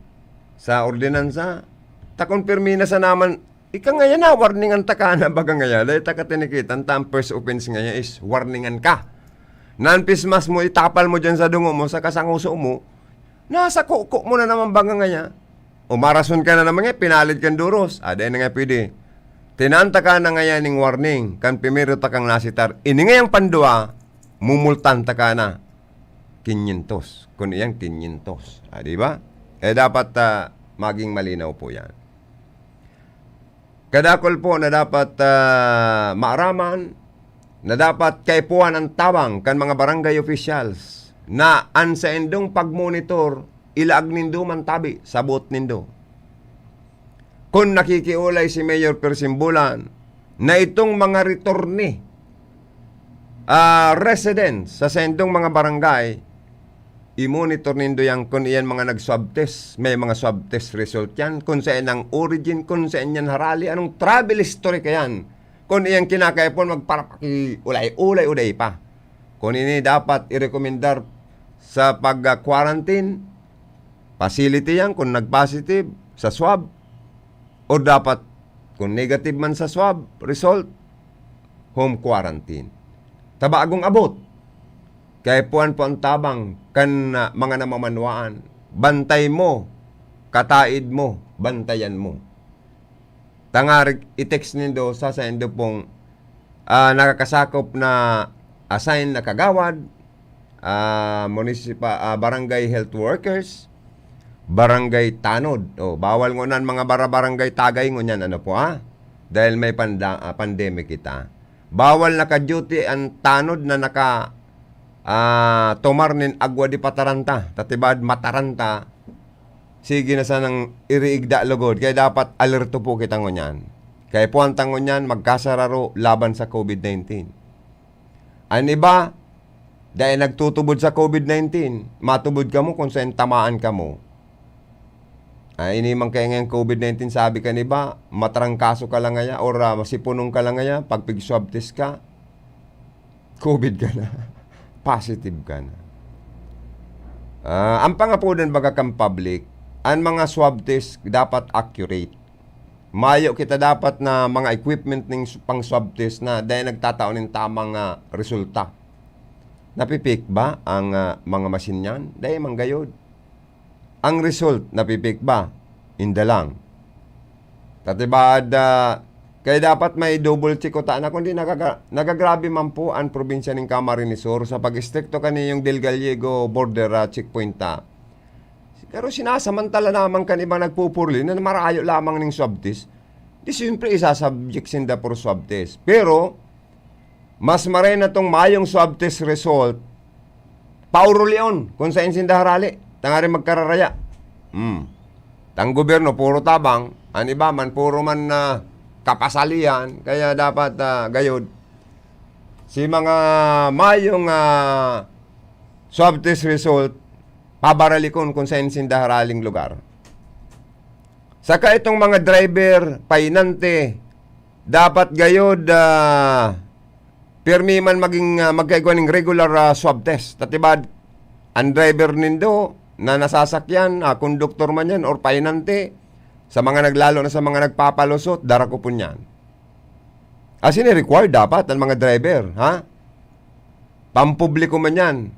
Speaker 1: sa ordinansa, takonpirmi na sa naman, ika nga yan na, warningan ta ka na baga nga yan. Dahil taka tinikitan, tam first offense nga yan is warningan ka. Nanpismas mo, itapal mo dyan sa dungo mo, sa kasanguso mo, nasa kuko mo na naman baga nga yan. Umarason ka na naman nga, pinalid kang duros. Dahil na nga pwede. Tinanta ka na ngayon ng warning, kan primero ta kang nasitar. Ini ngayang pandua, mumultan ta ka na 500. Kung iyang 500. Di ba? Dapat maging malinaw po yan. Kadakol po na dapat maaraman, na dapat kaipuan ang tawang kan mga barangay officials na an sa endong pagmonitor, ilaag nindo man tabi, sabot nindo. Kung nakikiulay si Mayor Persimbulan na itong mga returne residents sa sendong mga barangay, i-monitor nindo yan kung iyan mga nag-swab test. May mga swab test result yan. Kung saan ang origin, kung saan yan harali. Anong travel history ka yan. Kung iyan kinakaipon, magparapaki ulay pa. Kung ini dapat i-recommendar sa pag-quarantine, facility yan kung nag-positive sa swab. O dapat, kung negative man sa swab result, home quarantine. Tabagong abot. Kaya puan po ang tabang kan mga namamanwaan. Bantay mo, kataid mo, bantayan mo. Tangarig i-text nindo sa indo pong nakakasakop na assign na kagawad, barangay health workers, barangay tanod. Bawal ngunan mga barangay tagay ngunyan dahil may pandemic kita. Bawal naka-duty ang tanod na tomar nin agwa di pataranta, tatibad mataranta, sige na sanang iriigda lugod, kaya dapat alerto po kita ngunyan. Kaya po ang tangon yan, magkasararo laban sa COVID-19. Ang iba, dahil nagtutubod sa COVID-19, matubod ka mo kung saan tamaan ka mo. Inimang kaya ngayong COVID-19, sabi ka niba, matrangkaso ka lang ngaya, or masipunong ka lang ngaya, pag pig-swab test ka, COVID ka na. Positive ka na. Ang pangapunan baga kang public, ang mga swab test dapat accurate. Mayo kita dapat na mga equipment ng pang swab test na dahil nagtataon ng tamang resulta. Napipik ba ang mga machine yan? Dahil manggayod. Ang result, napipik ba? Inda lang. Tatibad, kaya dapat may double check ko na kundi nagagrabe man po ang probinsya ng Camarines Sur sa pag-stricto kaniyong Del Gallego border checkpoint Pero sinasamantala naman kanibang nagpupurli na marayo lamang ng swab test. Di siyempre isasubject sinda por swab test. Pero, mas maray na tong mayong swab test result, Pauro Leon, kung saan sinda harali, tangari magkararaya. Tang gobyerno, puro tabang, ang iba man, puro man kapasalian, kaya dapat gayod. Si mga mayong swab test result, pabaralikon kung saan sinda haraling lugar. Saka itong mga driver, painante, dapat gayod, pirmi man magkaigwa ng regular swab test. Tatibad, ang driver nindo na nasasakyan, konduktor man yan, or painante, sa mga naglalo na sa mga nagpapalusot, darako po niyan. As in, required dapat ang mga driver, pampubliko man yan.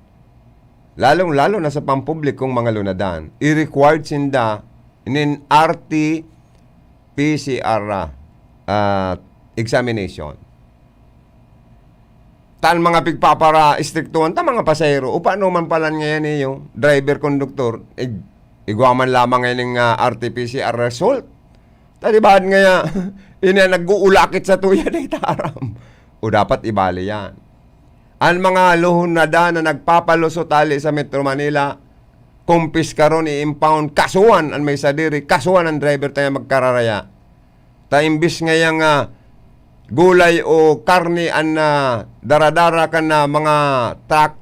Speaker 1: Lalong-lalo na sa pampublikong mga lunadan, i-required sinda in RT-PCR examination. Tan mga pigpapara istriktuhan ta mga pasahero, o paano man pala ngayon yung driver, conductor, igwaman lamang ngayon ng RT-PCR result. Tadibad nga ina nag-uulakit sa tuya na itaram. O dapat ibali yan. Ang mga luhunada na nagpapalusot tali sa Metro Manila, kumpis karon i-impound, kasuhan ang may sadiri, kasuhan ang driver tayo magkararaya. Imbis ngayang gulay o karni ang daradara ka na mga truck,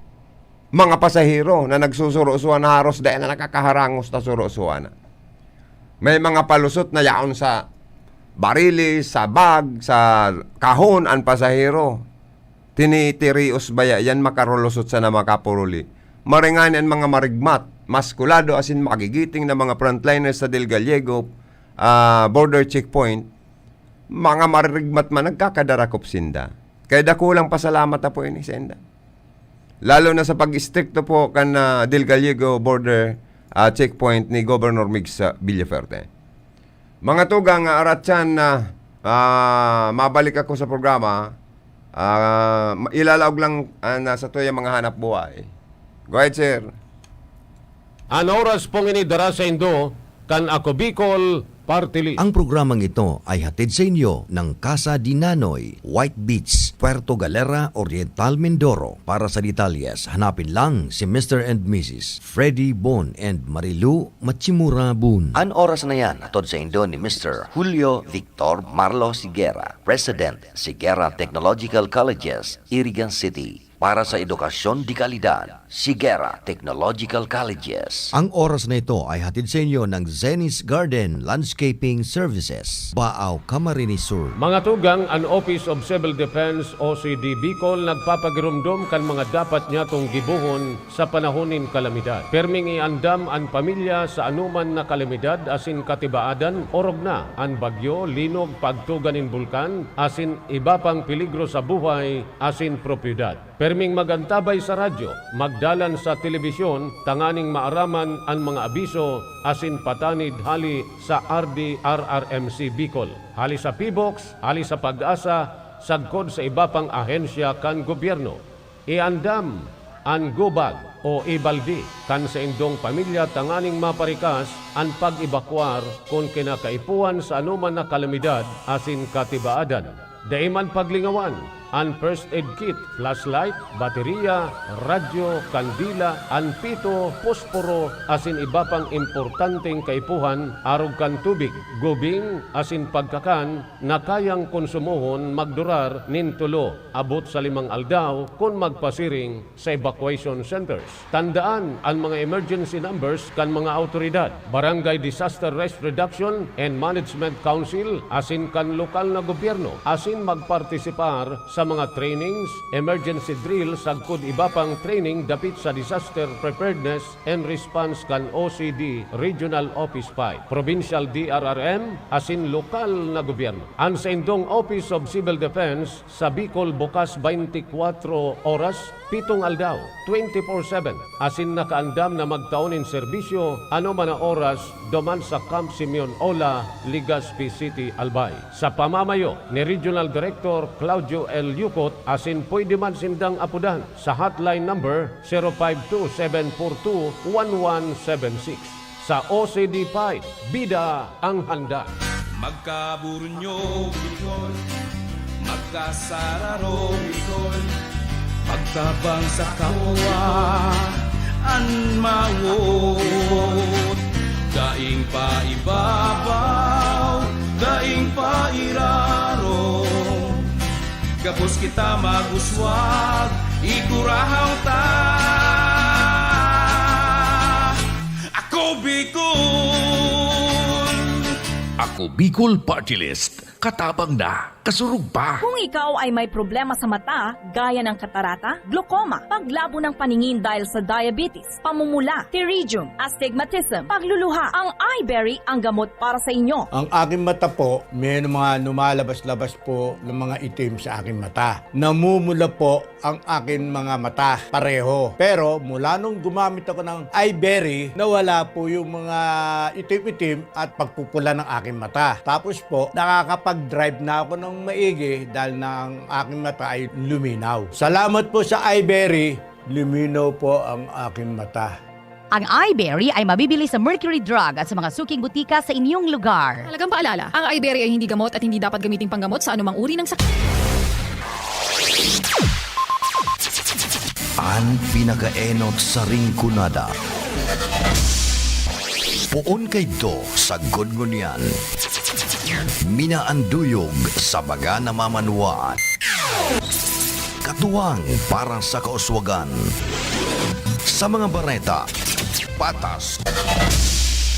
Speaker 1: mga pasahero na nagsusuro-suan haros dahil na nakakaharangos na suro-suan. May mga palusot na yaon sa barili, sa bag, sa kahon ang pasahero. Tinitirios baya yan makarolusot sa na makapuruli. Maringan ang mga marigmat, maskulado asin magigiting na mga frontliners sa Del Gallego border checkpoint, mga marigmat man nagkakadarakop sinda. Kaya dakulang pasalamat po ini senda. Lalo na sa pag-istrikto po kan Del Gallego border checkpoint ni Governor Migs Villaferte. Mga tugang aratsan na mabalik ako sa programa. Ilalaog lang sa tuya mga hanap buhay. Go ahead, sir.
Speaker 2: An oras pong inidara sa Indo, kan ako Bicol Party List.
Speaker 3: Ang programang ito ay hatid sa inyo ng Casa di Nanoy, White Beach, Puerto Galera, Oriental Mindoro. Para sa detalyes, hanapin lang si Mr. and Mrs. Freddy Bon and Marilu Machimura Bon.
Speaker 4: An oras na yan, hatod sa Indo ni Mr. Julio Victor Marlo Siguera, President, Siguera Technological Colleges, Irigan City. para sa edukasyon di kalidad, Sigera Technological Colleges.
Speaker 3: Ang oras na ito ay hatid sa inyo ng Zenis Garden Landscaping Services, Baaw, Camarines Sur.
Speaker 2: Mga tugang, ang Office of Civil Defense OCD Bicol nagpapagirumdum kan mga dapat niya tong gibuhon sa panahonin kalamidad. Perming iandam ang pamilya sa anuman na kalamidad asin katibaadan, orog na ang bagyo, linog, pagtugan in bulkan, asin iba pang peligro sa buhay, asin propiedad. Perming magantabay sa radyo, magdalan sa telebisyon, tanganing maaraman ang mga abiso, asin patanid hali sa RDRRMC Bicol. Hali sa PBOX, hali sa Pag-asa, sagkod sa iba pang ahensya kan gobyerno. Iandam ang gubag o ibaldi kan sa indong pamilya tanganing maparikas ang pag-ibakwar kung kinakaipuan sa anuman na kalamidad asin katibaadan. Daiman paglingawan ang first aid kit, flashlight, baterya, radyo, kandila, anpito, posporo, asin iba pang importanteng kaipuhan, arog kan tubig, gubing, asin pagkakan, na kayang konsumohon magdurar nintulo, abot sa 5 aldaw kung magpasiring sa evacuation centers. Tandaan ang mga emergency numbers kan mga autoridad, Barangay Disaster Risk Reduction and Management Council, asin kan lokal na gobyerno, asin magpartisipar sa mga trainings, emergency drill, sagkod iba pang training dapit sa Disaster Preparedness and Response kan OCD Regional Office 5, Provincial DRRM, asin lokal na gobyerno. Ang sa indong Office of Civil Defense sa Bicol bukas 24 oras, 7 aldaw, 24/7, asin nakaandam na magtaonin serbisyo ano man na oras duman sa Camp Simeon Ola, Legazpi City, Albay. Sa pamamayo ni Regional Director Claudio L. Yucot, asin pwede man sindang apudan sa hotline number 052-742-1176. Sa OCD 5, bida ang handa.
Speaker 5: Magkaburunyo, Bicol, magkasararo, Bicol, pagtabang sa kawa, an mawot, daing pa ibabaw, daing pa iraro, gapos kita maguswag, ikurahaw ta. Ako Bicol!
Speaker 6: Ako Bicol Party List. Katabang na, kasurug pa.
Speaker 7: Kung ikaw ay may problema sa mata, gaya ng katarata, glaucoma, paglabo ng paningin dahil sa diabetes, pamumula, pterygium, astigmatism, pagluluha, ang eyeberry ang gamot para sa inyo.
Speaker 8: Ang aking mata po, may mga lumalabas-labas po ng mga itim sa aking mata. Namumula po ang aking mga mata, pareho. Pero mula nung gumamit ako ng eyeberry, nawala po yung mga itim-itim at pagpupula ng aking mata. Tapos po, nakakapag-drive na ako ng maigi dahil na ang aking mata ay luminaw. Salamat po sa eyeberry, luminaw po ang aking mata.
Speaker 9: Ang eyeberry ay mabibili sa Mercury Drug at sa mga suking butika sa inyong lugar.
Speaker 10: Talagang paalala, ang eyeberry ay hindi gamot at hindi dapat gamiting panggamot sa anumang uri ng sakit.
Speaker 3: Ang pinakaenot sa ringkunada. Puon kay do sa gudngunyan. Minaanduyog sa baga na mamanuan. Katuwang para sa kauswagan. Sa mga bareta, patas.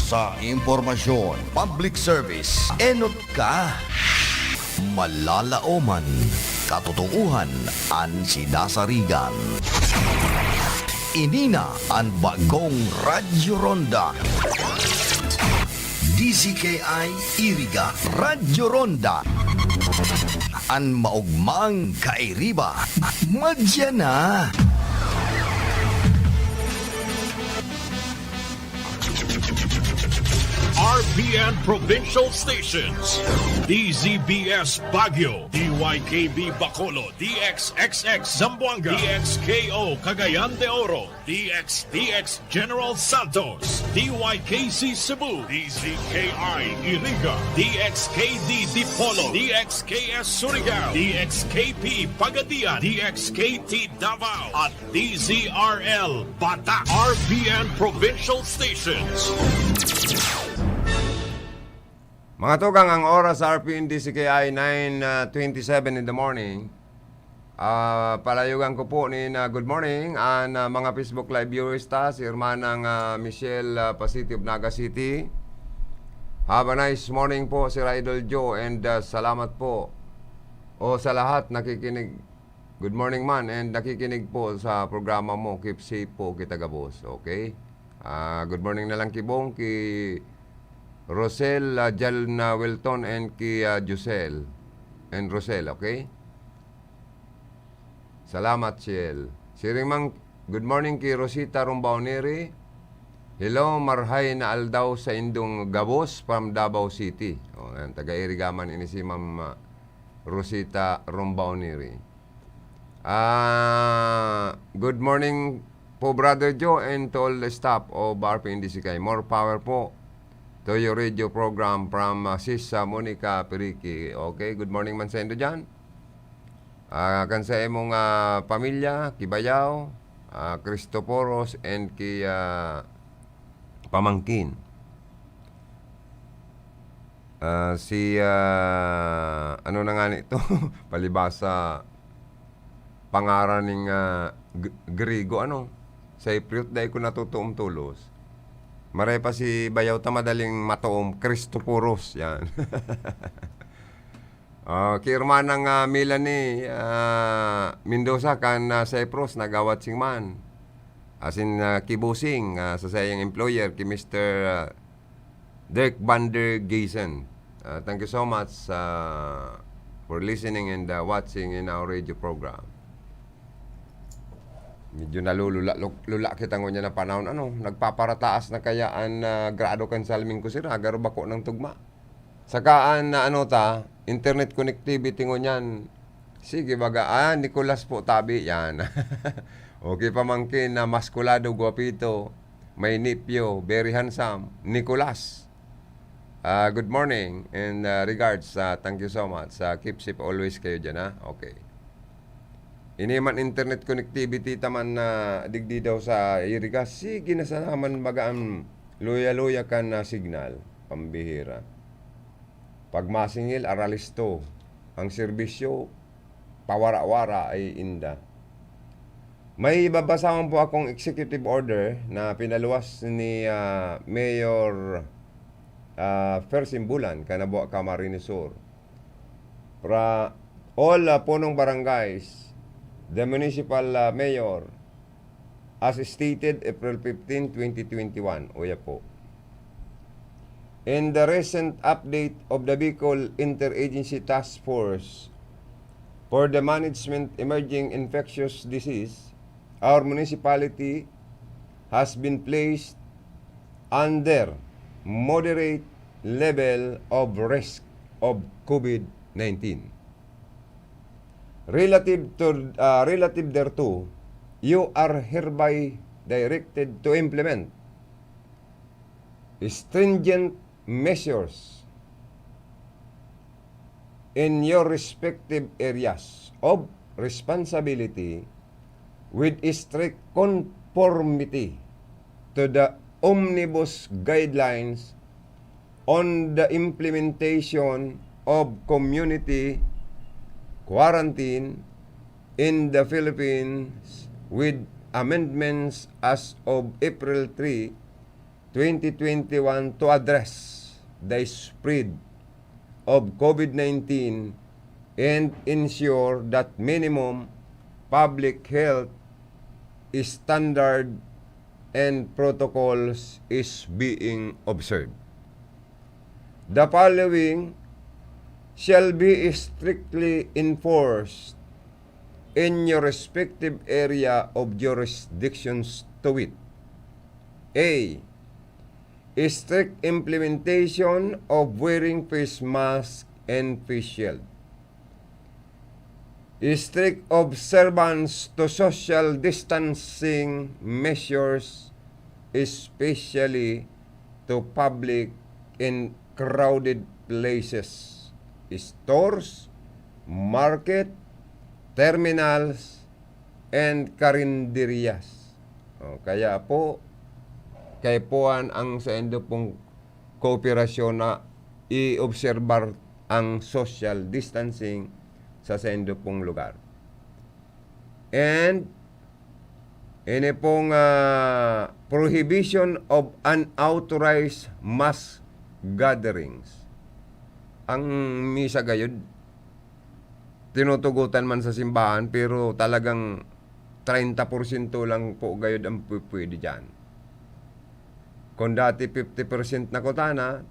Speaker 3: Sa impormasyon, public service, enot ka. Malalaoman, katotohanan ang sinasarigan. Inina ang bagong Radyo Ronda. DCKI Iriga Radyo Ronda. Ang maugmang kairiba. Madya na.
Speaker 6: RPN Provincial Stations. DZBS Baguio, DYKB Bacolod, DXXX Zamboanga, DXKO Cagayan de Oro, DXDX General Santos, DYKC Cebu, DZKI Iriga, DXKD Dipolo, DXKS Surigao, DXKP Pagadian, DXKT Davao, at DZRL Batak. RPN Provincial Stations.
Speaker 1: Mga tugang, ang oras sa RPN DCKI 9:27 in the morning. Palayugan ko po ni good morning ang mga Facebook Live viewers si Hermanang Michelle Positive Naga City. Have a nice morning po, Sir Idol Joe, and salamat po sa lahat nakikinig. Good morning man, and nakikinig po sa programa mo. Keep safe po kita gabos, okay? Good morning na lang kibong ki Rosel Jalna Wilton and ki Jusel and Rosel, okay? Salamat, Ciel. Siring mang, good morning ki Rosita Rumbaoneri. Hello, marhay na aldaw sa indong Gabos from Davao City. Taga-irigaman ini si Ma'am Rosita Rumbaoneri. Good morning po, Brother Joe, and to all the staff of RP Indisikay. More power po to your radio program from Sis Monica Periki. Okay, good morning man sa indo dyan. Kan sa imong pamilya, Kibayaw, Cristoforos, and ki pamangkin. Ano na nga nito? Palibasa pangaran ng Grigo, ano? Sa Ipriot, dahil ko natutuom tulos. Maray pa si Bayaw ta madaling matuom, Cristoforos, yan. Kirman ng Melanie Mendoza kan Cyprus nagawat sing man. As in kibusing sa sayang employer ki Mr. Dirk Vander Geisen. Thank you so much for listening and watching in our radio program. Medyo nalulula kita ngonya na panahon nagpaparataas na kaya an grado kan salming ko sira agaro bako ng tugma. Sakaan na internet connectivity ngunyan. Sige baga, Nicolas po tabi yan. Okay, pamangkin na maskulado, guwapito, may nipyo, very handsome, Nicolas. Good morning and regards. Thank you so much. Keep safe always kayo dyan, Okay. Ini man internet connectivity taman na digdi daw sa irigas. Sige na sa naman bagaan luya-luya kan na signal. Pambihira. Pag masingil, aralisto. Ang serbisyo, pawara-wara ay inda. May babasahan po akong executive order na pinaluwas ni Mayor Fersimbulan, Kanaboa Camarines Sur. Para all punong barangays, the municipal mayor, as stated April 15, 2021. Uya po. In the recent update of the Bicol Interagency Task Force for the Management Emerging Infectious Disease, our municipality has been placed under moderate level of risk of COVID-19. Relative thereto, you are hereby directed to implement stringent measures in your respective areas of responsibility with strict conformity to the omnibus guidelines on the implementation of community quarantine in the Philippines with amendments as of April 3, 2021 to address the spread of COVID-19 and ensure that minimum public health standard and protocols is being observed. The following shall be strictly enforced in your respective area of jurisdictions to wit. A. Strict implementation of wearing face mask and face shield. Strict observance to social distancing measures, especially to public and crowded places, stores, market, terminals, and karinderias. Kaya po, kay puan ang sa endo pong kooperasyon na i-obserbar ang social distancing sa endo pong lugar. And ini pong prohibition of unauthorized mass gatherings. Ang misa gayud, tinutugutan man sa simbahan, pero talagang 30% lang po gayud ang pwede dyan. Kung dati 50% na kutana,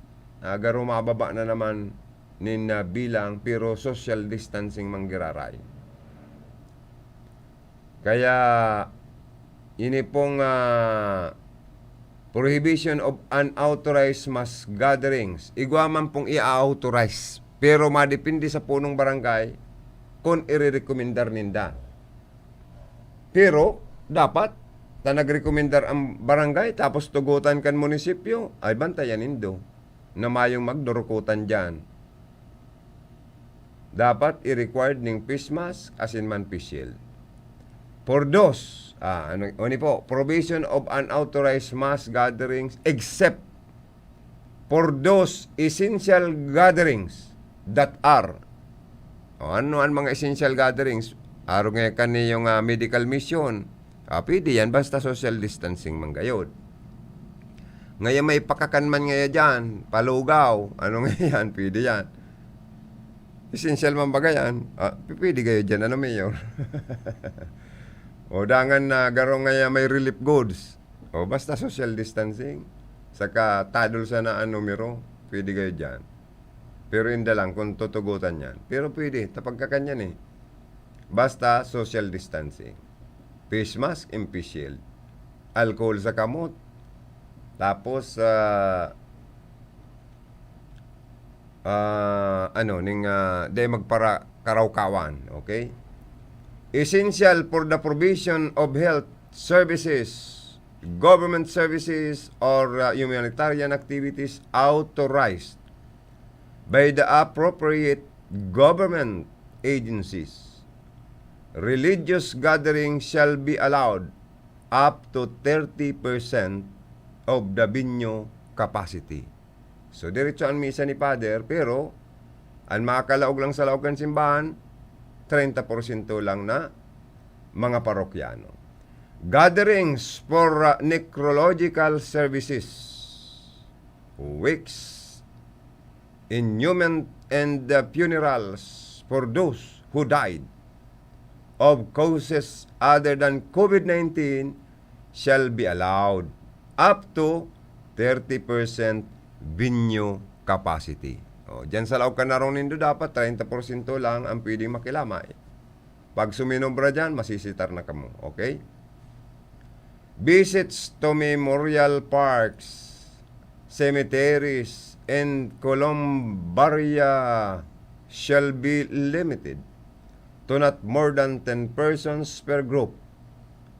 Speaker 1: agaro mababa na naman nin bilang, pero social distancing manggiraray. Kaya ini pong prohibition of unauthorized mass gatherings, igwaman pong i-authorize, pero madepende sa punong barangay kung i-rekomendar ninda. Pero dapat na nag-rekomendar ang barangay tapos tugutan kan munisipyo, ay bantayan nindo na mayong magdurukutan dyan. Dapat i-required ng face mask asin man face shield. For those, provision of unauthorized mass gatherings except for those essential gatherings that are, ano ang mga essential gatherings? Araw nga kaniyong medical mission, pwede yan, basta social distancing manggayod. Ngayon may pakakanman ngaya dyan, palugaw, ano nga yan, pwede yan. Essential man ba yan? Pwede kayo dyan, ano mayor? O dangan na garo ngaya may relief goods. O basta social distancing. Saka tadol sa na numero, pwede kayo dyan. Pero hindi lang kung tutugutan yan. Pero pwede, tapagkakanyan eh. Basta social distancing. Face mask and face shield. Alcohol sa kamot. Tapos, di magpara karawkawan. Okay? Essential for the provision of health services, government services, or humanitarian activities authorized by the appropriate government agencies. Religious gatherings shall be allowed up to 30% of the venue capacity. So, diretso ang misa ni Father, pero ang makakalaog lang sa laog ng simbahan, 30% lang na mga parokyano. Gatherings for necrological services, wakes, inhumation, and funerals for those who died of causes other than COVID-19 shall be allowed up to 30% venue capacity. O, dyan sa laog ka na rin nindo, dapat 30% lang ang pwedeng makilamay. Pag suminobra dyan, masisitar na kamo. Okay? Visits to memorial parks, cemeteries, and columbaria shall be limited to not more than 10 persons per group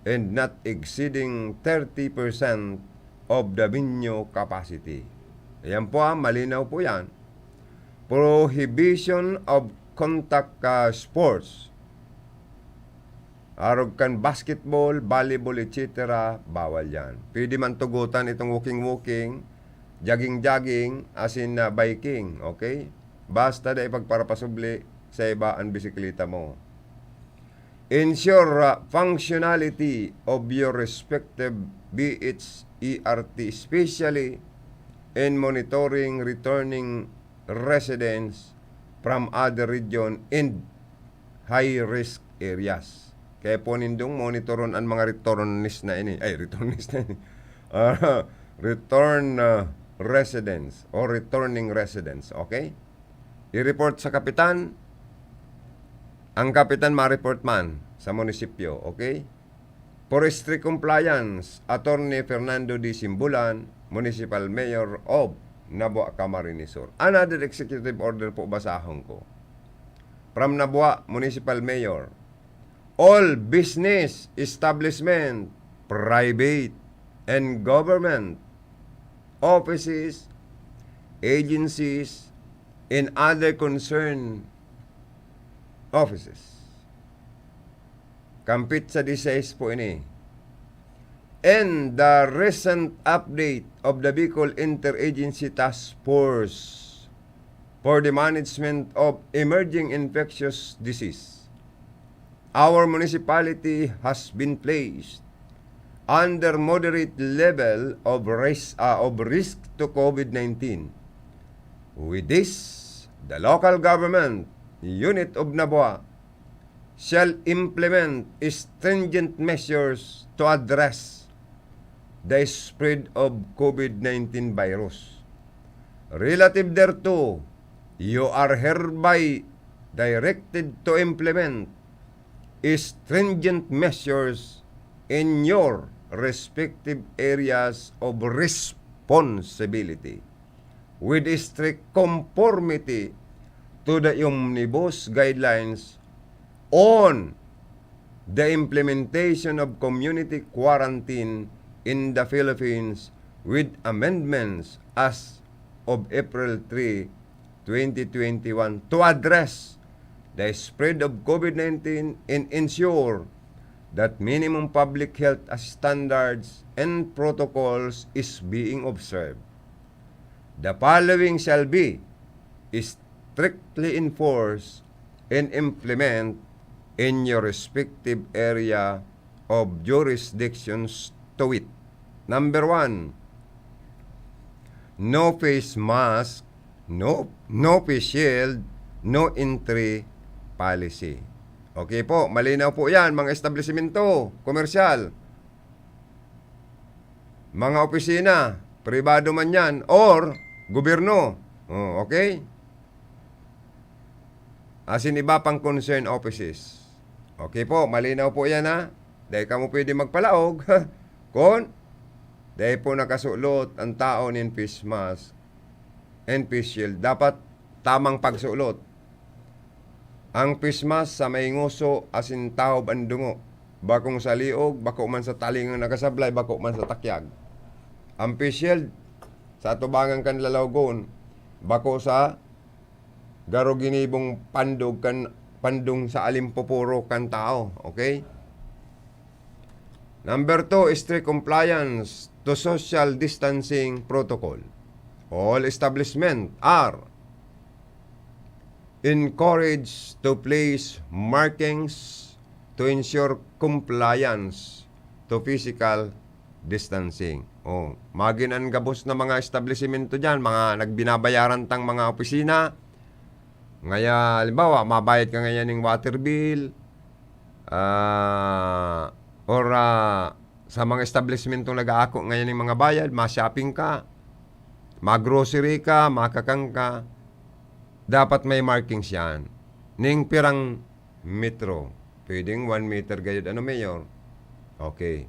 Speaker 1: and not exceeding 30% of the venue capacity. Ayan po, malinaw po yan. Prohibition of contact sports. Arog kan basketball, volleyball, etc. Bawal yan. Pwede man tugutan itong walking-walking, jogging-jogging, as in biking. Okay? Basta na ipagparapasubli sa iba ang bisikleta mo. Ensure functionality of your respective BHERT, especially in monitoring returning residents from other region in high-risk areas. Kaya po nindong monitoron ang mga returnist na ini. Return residents or returning residents. Okay? I-report sa kapitan. Ang kapitan ma-report man sa munisipyo. Okay? For strict compliance, Attorney Fernando D. Simbulan, Municipal Mayor of Nabua, Camarines Sur. Another executive order po basahon ko. From Nabua Municipal Mayor, all business establishment, private and government offices, agencies, and other concerned offices. Kampit sa 16 po ini. And the recent update of the Bicol Interagency Task Force for the Management of Emerging Infectious Disease our municipality has been placed under moderate level of risk to COVID-19. With this, the local government unit of Navoa shall implement stringent measures to address the spread of COVID-19 virus. Relative thereto, you are hereby directed to implement stringent measures in your respective areas of responsibility with strict conformity to the omnibus guidelines on the implementation of community quarantine in the Philippines with amendments as of April 3, 2021 to address the spread of COVID-19 and ensure that minimum public health standards and protocols is being observed. The following shall be strictly enforced and implement in your respective area of jurisdictions to wit. Number 1, no face mask, no face shield, no entry policy. Okay po, malinaw po yan, mga establishmento, komersyal, mga opisina, pribado man yan, or gobyerno. Okay? As in iba pang concern offices. Okay po, malinaw po yan ha. Dahil ka mo pwede magpalaog. Kung dahil po nakasulot ang tao ng face mask and face shield, dapat tamang pagsulot. Ang face mask sa may nguso asin taob ang dungo. Bakong sa liog, bako man sa talingang nakasablay, bako man sa takyag. Ang face shield sa tubangan kan lalawgon, bako sa garoginibong pandong sa alimpopuro kan tao. Okay? Number 2, strict compliance to social distancing protocol. All establishments are encouraged to place markings to ensure compliance to physical distancing. Maginan gabos na mga establishmento dyan, mga nagbinabayaran tang mga opisina. Ngaya, halimbawa, mabayad ka ngayon ng water bill, sa mga establishmento nag-aako ngayon ng mga bayad, ma-shopping ka, ma-grocery ka, makakang ka, dapat may markings yan. Ning pirang metro. Pwedeng 1 meter gayud. Ano, Mayor? Okay.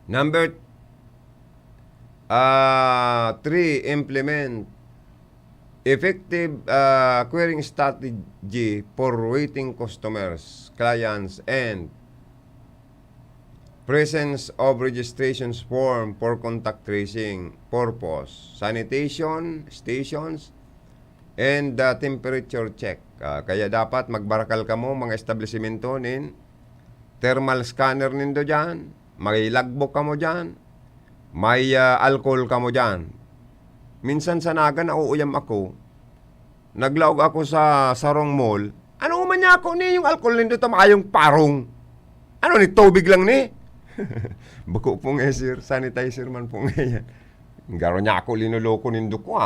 Speaker 1: Number 3, implement effective querying strategy for waiting customers, clients, and presence of registrations form for contact tracing purpose, sanitation stations, and the temperature check. Kaya dapat magbarakal ka mo mga establishmento nin thermal scanner nindo dyan, may logbook ka mo dyan, may alcohol ka mo dyan. Minsan sa Naga nauuyam ako, naglaog ako sa Sarong Mall, ano man niya ako ni yung alcohol nindo tamayong parong. Ano ni, tubig lang ni? Bako po nga sir, sanitizer man po nga yan. Garo niya ako linuloko nindo ko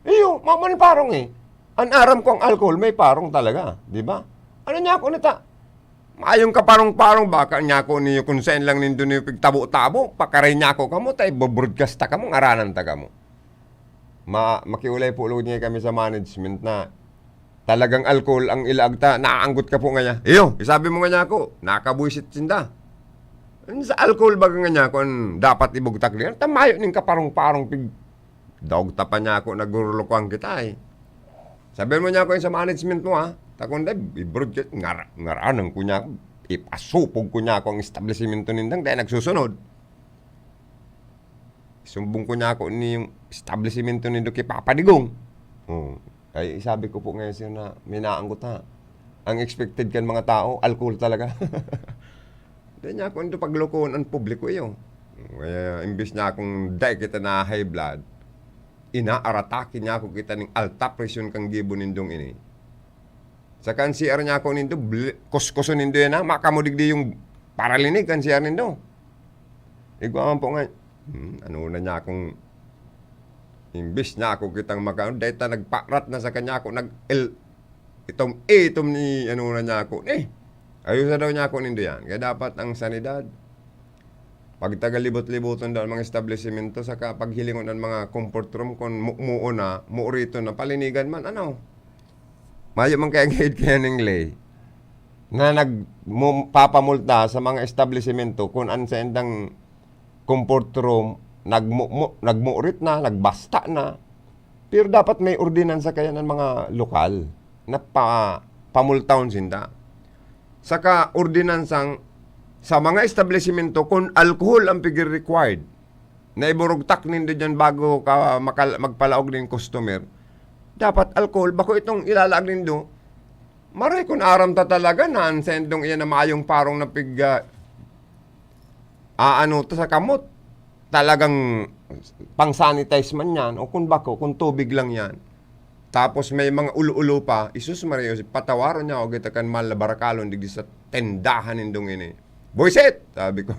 Speaker 1: Iyo, maman parong Ang aram ko ang alcohol, may parong talaga. Di ba? Ano niya ako nita? Maayong ka parong-parong, baka niya ako niyo kung saan lang nindo niyo pigtabo-tabo, pakaray niya ako kamo, tayo broadcast ta kamo, ngaranan ta kamo. Makiulay po ulo niya kami sa management na talagang alcohol ang ilaagta, naaanggot ka po nga niya. Iyo, isabi mo nga niya ako, nakabuisit sinda. Sa alcohol baga nga niya kung dapat ibugtak niya, tamayo ning ka parong-parong pig dog tapa niya ako, nagurulukuan kita Sabihin mo niya ako sa management mo takon i-broadcast, ngaranan ko niya, ipasupog ko niya ako ang establishment nindang dahil nagsusunod. Sumbong ko niya ako ni yung establishment nindo kay Papadigong. Kaya sabi ko po ngayon siya na minaanggot Ang expected kan mga tao, alcohol talaga. Dahil niya ako ito paglokohan ang publiko iyo. Kaya imbis niya akong dahil kita na high blood, inaaratakin niya ako kita ng alta presyon kang gibo nindong ini. Sa kan CR niya ako nindo, kuskuso nindo yan ha, makamudig di yung paralinig kan CR nindo. Ikaw po nga, ano na niya akong, imbis na ako kitang magkaon, dahil ta nagparat na sa kanya ako, itong ni, ano na niya ako, ayusa daw niya ako nindo yan. Kaya dapat ang sanidad, pagtagalibot-liboton daw ang mga establishmento, saka paghilingon ng mga comfort room, kung muo na, muurito na, palinigan man, ano? Mayo man kaya ngayad kaya ng lay, na nagpapamulta sa mga establishmento, kung an sa endang comfort room, nagmuurit na, nagbasta na. Pero dapat may ordinansa kaya ng mga lokal na pamultaon sinda. Saka ordinansang sa mga establishmento kung alcohol ang pigil required na iburugtak nindo dyan bago ka magpalaog ng customer, dapat alcohol. Bako itong ilalag nindo, maray kung aram ta talaga na sendong iyan na maayong parong na ano to sa kamot. Talagang pang-sanitize man yan, o kung bako, kung tubig lang yan. Tapos may mga ulo-ulo pa, Isus Maria, patawaran niya, o kita kan mal na barakalon, digdi sa tendahan nindong ini. Boyset! Sabi ko.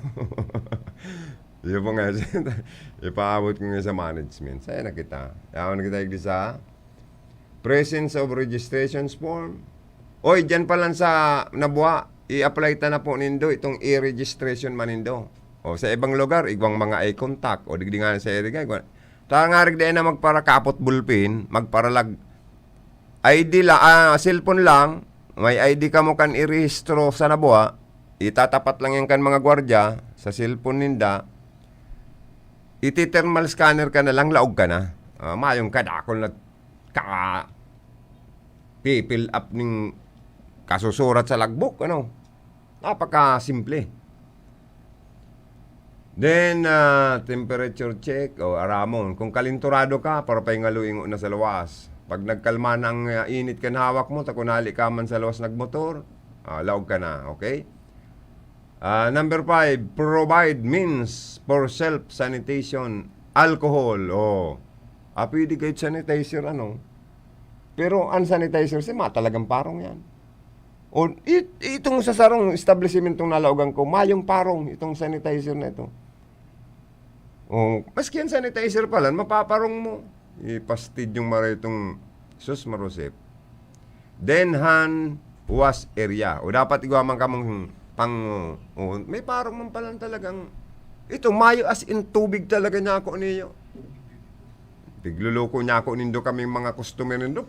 Speaker 1: Yun po nga, ipaabot ko nga sa management. Saya na kita. Yaman na kita digdi sa presence of registrations form. Oy, dyan pa lang sa nabuha, i-apply ta na po nindo itong e-registration man nindo. O sa ibang lugar, igwang mga eye contact, o digdi nga sa area, tangarig din na magpara kapot bulpin, magparalag ID lang, cellphone lang, may ID ka mo kan irehistro sa nabuha, itatapat lang yung kan mga gwardya sa cellphone ninda, iti-thermal scanner ka na lang, laog ka na. Mayong kadakol na pipil up ng kasusurat sa logbook, ano? Napaka-simple. Then, temperature check, o aramon. Kung kalinturado ka, para paingaluing na sa lawas. Pag nagkalma ng init ka na hawak mo, takunali ka man sa lawas nagmotor, laog ka na, okay? Number 5, provide means for self-sanitation, alcohol, pwede kahit sanitizer, ano? Pero unsanitizer, talagang parong yan. O, itong sa sarong establishment itong nalaogan ko, mayong parong itong sanitizer na ito. Maski yan sanitizer pala, mapaparong mo. Ipastid yung maritong sus marusip. Then, hand wash area. O dapat igawa man kamong may parong man pala talagang, ito, mayo as in tubig talaga niya ako niyo. Tigluloko niya ako nindo kaming mga customer nindo.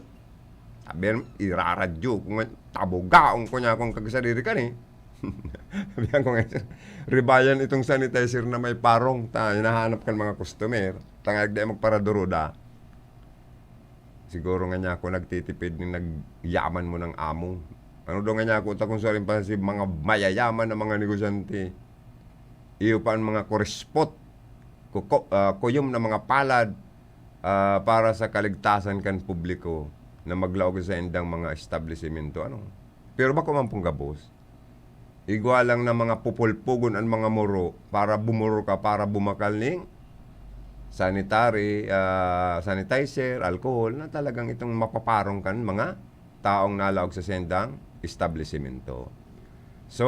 Speaker 1: Sabi, iraradyo, kung tabogaong ko niya akong kagsadiri ka ni. Sabihan ko nga, ribayan itong sanitizer na may parong, hinahanap kan mga customer, tangag di magparaduruda. Siguro nga niya ako nagtitipid ng nagyaman mo ng amo. Ano daw nga niya ako, kung sorry pa si mga mayayaman na mga negosyante, iyo pa ang mga korespot, kuyom na mga palad, para sa kaligtasan kan publiko na maglaog sa endang mga establishmento. Ano? Pero bako man pong gabos, igwa lang na mga pupulpugon ang mga muro para bumuro ka, para bumakal ning sanitizer, alcohol, na talagang itong mapaparong kan mga taong nalaog sa sendang establishmento. So,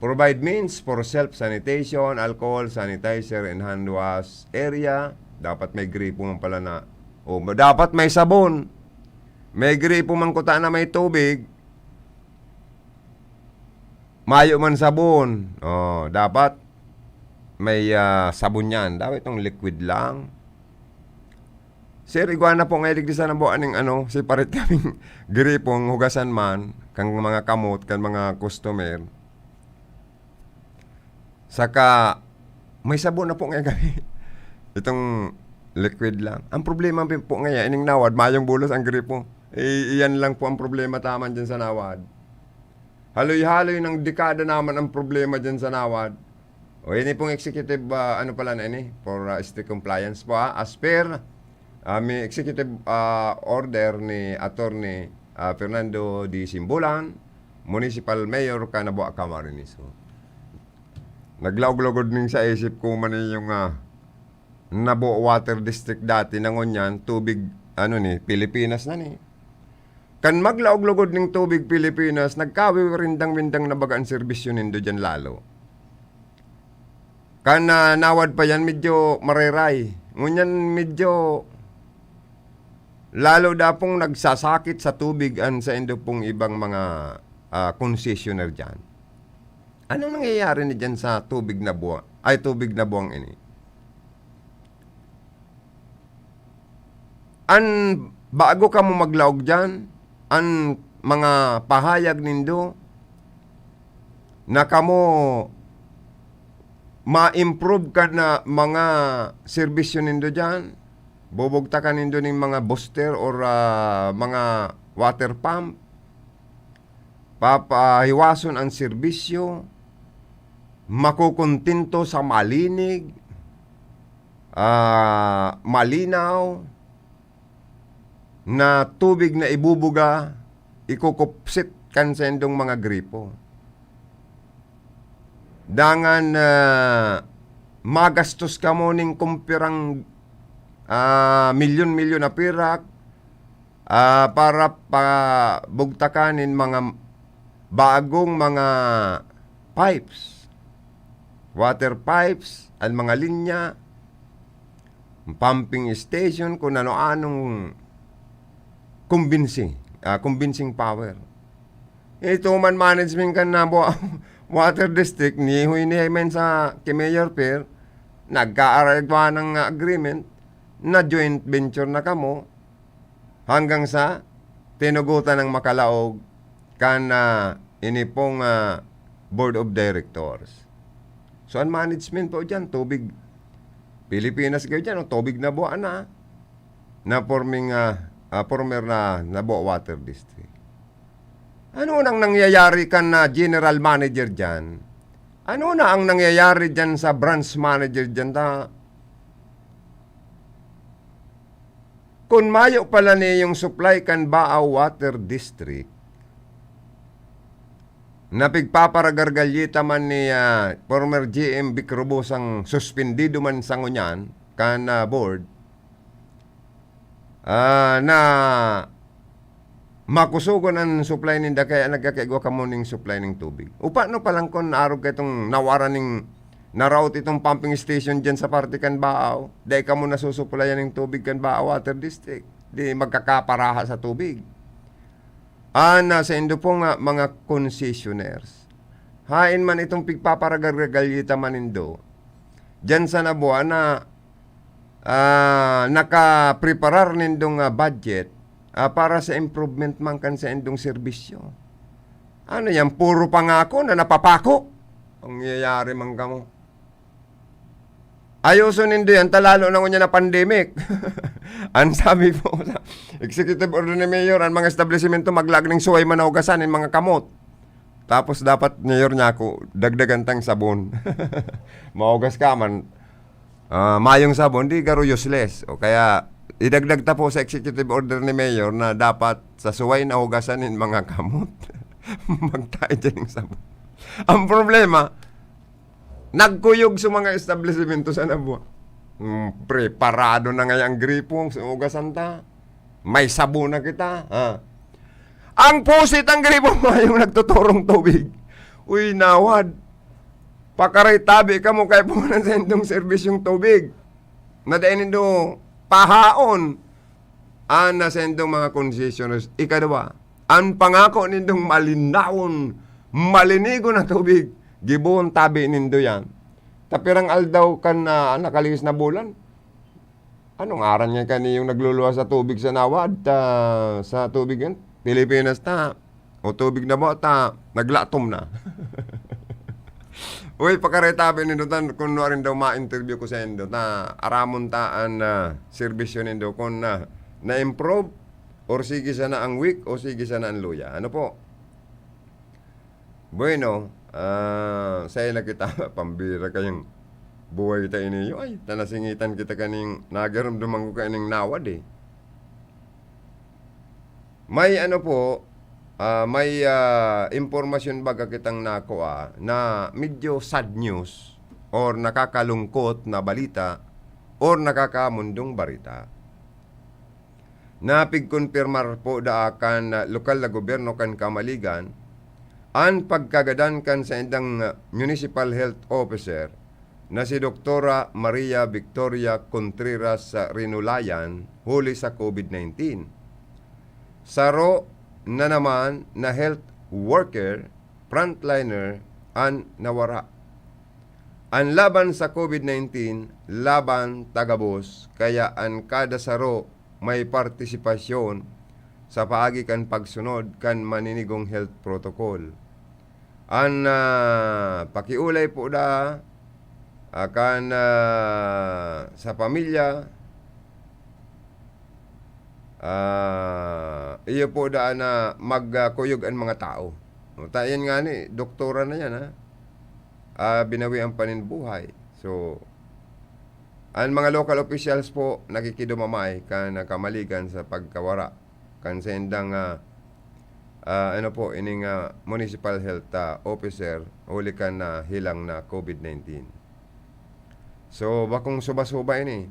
Speaker 1: provide means for self-sanitation, alcohol, sanitizer, and hand wash area. Dapat may gripo man pala na, dapat may sabon. May gripo man kuta na may tubig. Mayo man sabon. Dapat may sabon yan. Dapat itong liquid lang. Sir, iguana po ngayon di sana buwan ng separate kaming gripong hugasan man, kang mga kamot, kang mga customer. Saka, may sabon na po ngayon kami. Itong liquid lang. Ang problema po ngayon, ining nawad, mayong bulos ang gripo. Iyan lang po ang problema taman dyan sa nawad. Haloy-haloy ng dekada naman ang problema dyan sa nawad. Ini pong executive, for strict compliance po, as per may executive order ni Attorney Fernando D. Simbulan, Municipal Mayor Canaboa Camarines. Naglaog-logod ning sa isip ko man yung Nabo Water District dati nangon yan, tubig, Pilipinas na ni. kan maglaog-lugod ng tubig Pilipinas, nagkawiwirindang-windang na baga ang serbisyo nindo dyan lalo. Kan nawad pa yan, medyo mareray. Ngunyan medyo lalo da pong nagsasakit sa tubig an sa indo pong ibang mga concessionaire dyan. Anong nangyayari ni dyan sa tubig na buwang ini? Bago ka mo maglaog dyan, ang mga pahayag nindo na kamo ma-improve ka na mga serbisyo nindo dyan, bubugta ka nindo ng mga booster or mga water pump, papahiwason ang serbisyo, makukuntinto sa malinig, malinaw, na tubig na ibubuga, ikukupsit kan sa indong mga gripo. Dangan magastos ka mo ning kumpirang milyon-milyon na pirak para bugtakanin mga bagong mga pipes, water pipes, at mga linya, pumping station, kung ano-anong convincing power. Ito man management kan na water district ni men sa Mayor Per, nagkaaragwa ng agreement na joint venture na kamo hanggang sa tinugutan ng makalaog kan ini pong board of directors. So ang management po dyan, tubig Pilipinas kayo dyan, tubig na buwan na forming former na Nabuo Water District. Ano nang nangyayari kan na general manager dyan? Ano na ang nangyayari dyan sa branch manager dyan? Kung mayo pala niya yung supply kan Baaw Water District, napigpaparagargalyita man ni former GM Vic Robosang suspendido man sa ngunyan kan board, na makusugon ang supply ninda kaya nagkakaigwa ka mo ning supply ng tubig. Upa no palang kung naarog ka itong nawara ning na-route itong pumping station dyan sa parte kan Baaw, dahil ka mo nasusuplayan ng tubig kan Baaw Water District. Di magkakaparaha sa tubig. Sa indo pong mga concessionaires, hain man itong pigpaparagargalyita man indo, dyan sa Nabuo na nakapreparar nindong budget para sa improvement man kan sa indong serbisyo. Ano yan? Puro pangako na napapako. Ang nangyayari man kamo. Ayuso nindo yan, talalo na kunya na pandemic. Ang sabi po sa executive order ni Mayor, ang mga establishmento maglag ng suway manaugasan ng mga kamot. Tapos dapat Mayor niya ako, dagdagan tang sabon. Maugas ka man. Mayong sabon, di garo useless. O kaya, idagdag ta po sa executive order ni Mayor na dapat sa suway na hugasan ng mga kamot. Magtayo dyan ng sabon. Ang problema, nagkuyog sa mga establishmento sa Nabuo. Preparado na nga yung gripong sa hugasan ta. May sabon na kita. Ang pusit ang gripo mo yung nagtuturong tubig. Uy, nawad. Pakaray tabi ka mo kay po ng sendong serbisyong tubig. Nadainin do pahaon. Na sendong mga concessioners. Ikadwa, ang pangako nindong malinawon, malinigo na tubig. Gibuon tabi nindo yan. Tapirang aldaw kan nakalis na bulan. Anong aran niya kani yung nagluluwa sa tubig sa nawad? Sa tubig yan? Pilipinas ta. O tubig na mo ta. Naglatom na. Uy, pakaretabi nindo tan kung rin daw ma-interview ko sa indo ta aramon taan serbisyo nindo kung na-improve or sige sana ang weak o sige sana ang luya. Ano po? Bueno, saya na kita pambira kayong buhay kita iniyo. Ay, tanasingitan kita kaning nagaramdaman ko kaning nawad eh. May ano po, may impormasyon baga kitang nakuha na medyo sad news or nakakalungkot na balita or nakakamundong barita. napigkonfirmar po da kan lokal na gobyerno kan Kamaligan ang pagkagadan kan sa indang Municipal Health Officer na si Doktora Maria Victoria Contreras sa Rinulayan huli sa COVID-19. Saro na naman na health worker, frontliner, ang nawara. Ang laban sa COVID-19, laban tagabos, kaya ang kada saro may partisipasyon sa paagi kan pagsunod kan maninigong health protocol. Ang pakiulay po da akan sa pamilya, iyo po da na magkuyog ang mga tao. Tayan nga ni, doktora na yan ha. Binawi ang paninbuhay. So, ang mga local officials po nakikidumamay kan Kamaligan sa pagkawara kan sendang ano po ining municipal health officer uli kan na hilang na COVID-19. So bakong suba-suba ini.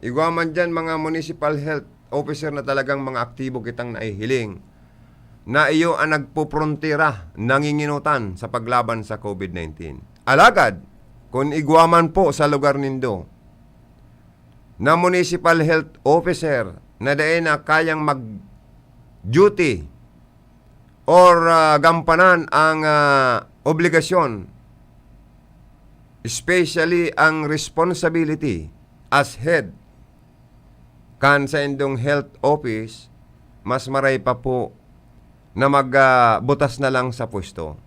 Speaker 1: Igwaman dyan mga municipal health officer na talagang mga aktibo kitang naihiling na iyo ang nagpuprontira, nanginginutan sa paglaban sa COVID-19. Alagad, kung igwaman po sa lugar nindo na municipal health officer na dae na kayang mag-duty or gampanan ang obligasyon, especially ang responsibility as head kan sa indong health office, mas maray pa po na magbutas na lang sa pwesto.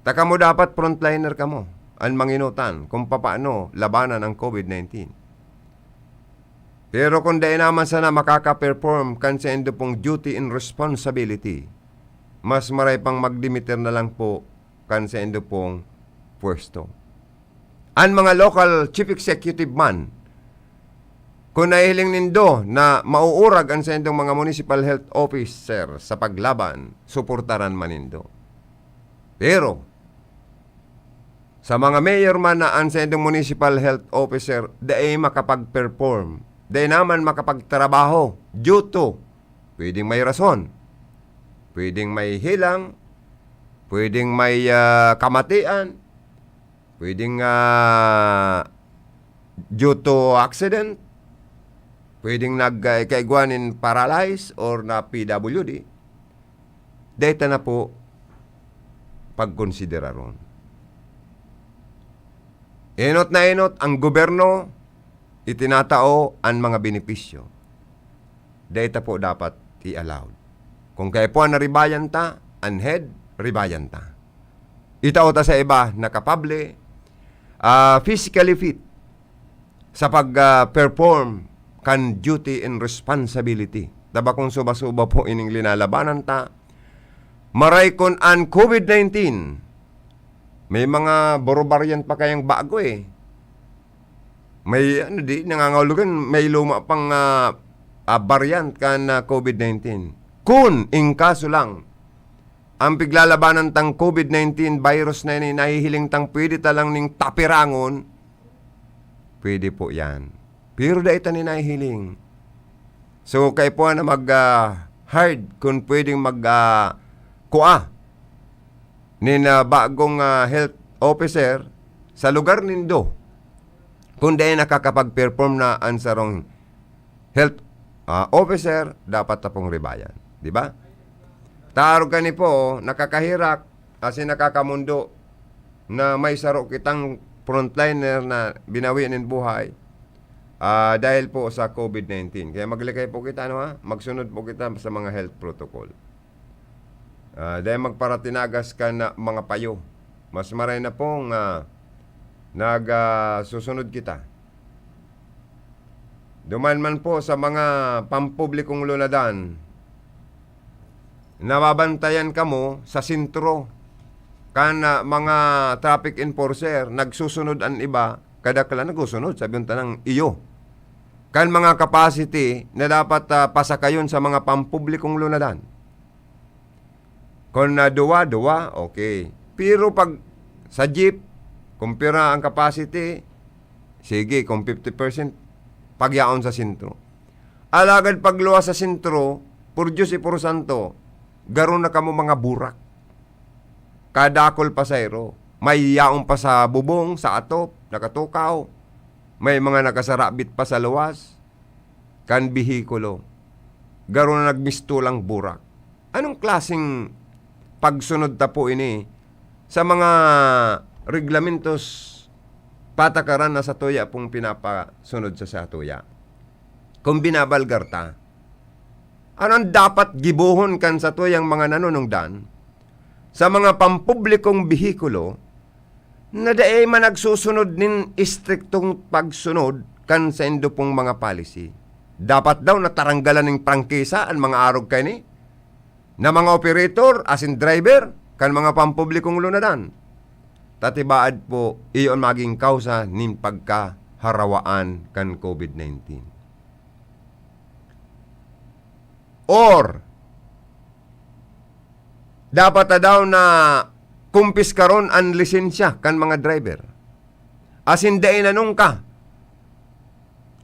Speaker 1: Taka mo dapat frontliner ka mo, ang manginutan kung paano labanan ang COVID-19. Pero kung dahil naman sana makaka-perform kan sa endo pong duty and responsibility, mas maray pang magdimiter na lang po kan sa endo pong pwesto. Ang mga local chief executive man, kung nahihiling nindo na mauurag ang sa indong mga municipal health officer sa paglaban, suportaran man nindo. Pero, sa mga mayor man na ang sa indong municipal health officer, daay makapag-perform, daay naman makapagtrabaho, due to, pwedeng may rason, pwedeng may hilang, pwedeng may kamatian, pwedeng due to accident, pwedeng nagkaigwanin paralyze or na PWD, data na po pagkonsidera ron. Inot na inot, ang gobyerno itinatao ang mga benepisyo. Data po dapat i-allowed. Kung kaya po na ribayan ta, unhead, ribayan ta. Itao ta sa iba na kapable, physically fit sa pag-perform kan duty and responsibility. Daba kung suba-suba po ining linalabanan ta, maray kon ang COVID-19, may mga borobarian pa kayang bago eh. May nangangahulugan, may luma pang variant kan COVID-19. Kung in kaso lang, ang piglalabanan tang COVID-19 virus na yun, nahihiling tang pwede talang ning tapirangon, pwede po yan. Pero dahil ito nahihiling. So, kayo po na mag-hard kung pwedeng mag-kuha ni bagong health officer sa lugar nindo. Kung dahil nakakapag-perform na ang sarong health officer, dapat tapong ribayan. Di ba? Taro gani po, nakakahirak, kasi nakakamundo na may saro kitang frontliner na binawiin ng buhay. Dahil po sa COVID-19. Kaya maglikay po kita, magsunod po kita sa mga health protocol. Dahil magparatinagas ka na mga payo. Mas maray na pong susunod kita. Duman man po sa mga pampublikong lunadan, nababantayan ka mo sa sintro kan mga traffic enforcer, nagsusunod ang iba, kadakala nagsusunod, sabihin tanang iyo. Kan mga capacity na dapat pasakayon sa mga pampublikong lunadan. Kung duwa, okay. Pero pag sa jeep, kumpira ang capacity, sige, kung 50%, pagyaon sa sintro. Alagad pagluwas sa sentro, por Diyos e por Santo, garo na kamo mga burak. Kadakol pasayro. May yaong pa sa bubong, sa atop, nakatukaw. May mga nakasarabit pa sa luwas. Kan bihikulo. Garo na nagmistulang burak. Anong klaseng pagsunod ta po ini sa mga reglamentos patakaran na sa tuya pong pinapasunod sa satuya? Kung binabalgar ta, anong dapat gibuhon kan sa tuyang mga nanunungdan sa mga pampublikong bihikulo na daay man nagsusunod nin istriktong pagsunod kan sa indo pong mga policy? Dapat daw nataranggalan ng prangkisa ang mga arog kay ni na mga operator as in driver kan mga pampublikong lunadan. Tatibaad po iyon maging kausa nin pagkaharawaan kan COVID-19. Or dapat na daw na kumpis karon ang lisensya kan mga driver. As in daay nanong ka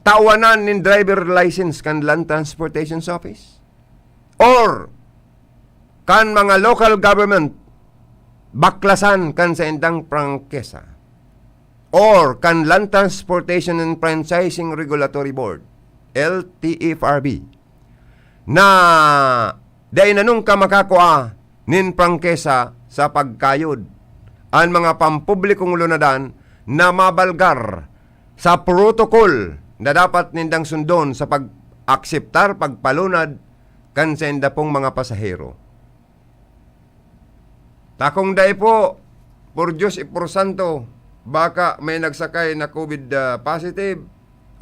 Speaker 1: tawanan nin driver license kan Land Transportation Office. Or kan mga local government baklasan kan sa indang prangkesa. Or kan Land Transportation and Franchising Regulatory Board, LTFRB, na dahil nanong ka makakuha nin prangkesa sa pagkayod ang mga pampublikong lunadan na mabalgar sa protocol na dapat nindang sundon sa pag-akseptar, pagpalunad kan sa inda pong mga pasahero. Takong day po, por Diyos e por Santo, baka may nagsakay na COVID positive,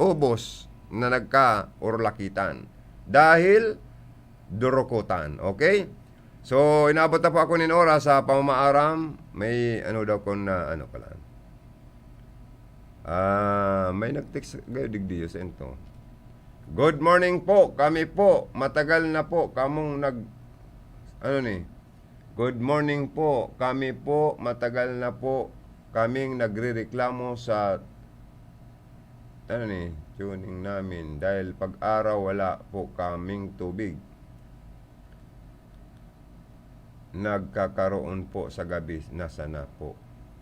Speaker 1: ubos na nagka-orlakitan. Dahil durukutan. Okay? So, inabot na po ako nin oras sa pamamaaram. May ano daw kung na ano pala. May nag-text kayo digdiyo sa ito. Good morning po. Kami po. Matagal na po. Kamong Good morning po. Kami po. Matagal na po. Kaming nagrereklamo sa tuning namin dahil pag-araw wala po kaming tubig. Nagkakaroon po sa gabi, nasa na po.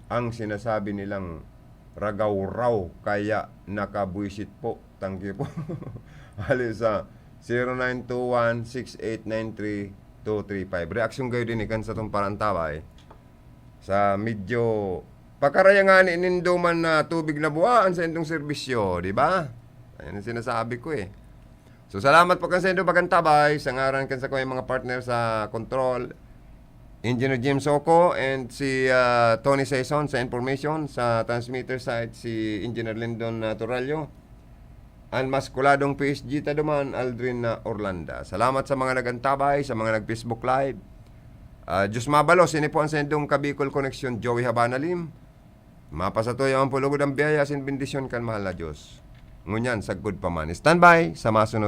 Speaker 1: Ang sinasabi nilang ragaw raw kaya nakabuisit po. Thank you po. Halis sa 0921-6893-235. Reaksyon kayo din ikan sa itong parantaway. Sa medyo pakarayangan ininduman na tubig na buwaan sa itong serbisyo, di ba? Ayan ang sinasabi ko eh. So salamat po kan sa itong pagantabay. Sa ngaran kan sa ko yung mga partner sa control, Engineer Jim Soco and si Tony Saison sa information. Sa transmitter side si Engineer Lyndon Torrallo. Ang maskuladong PSG taduman Aldrin Orlanda. Salamat sa mga nagantabay, sa mga nag-Facebook Live. Diyos mabalos, ini po ang sendong Kabicol Connection, Joey Habanalim. Mapasatoy ang pulugod ang biyaya sin bendisyon kan mahal na Diyos. Ngunyan, sagod pa man. Stand by sa masunod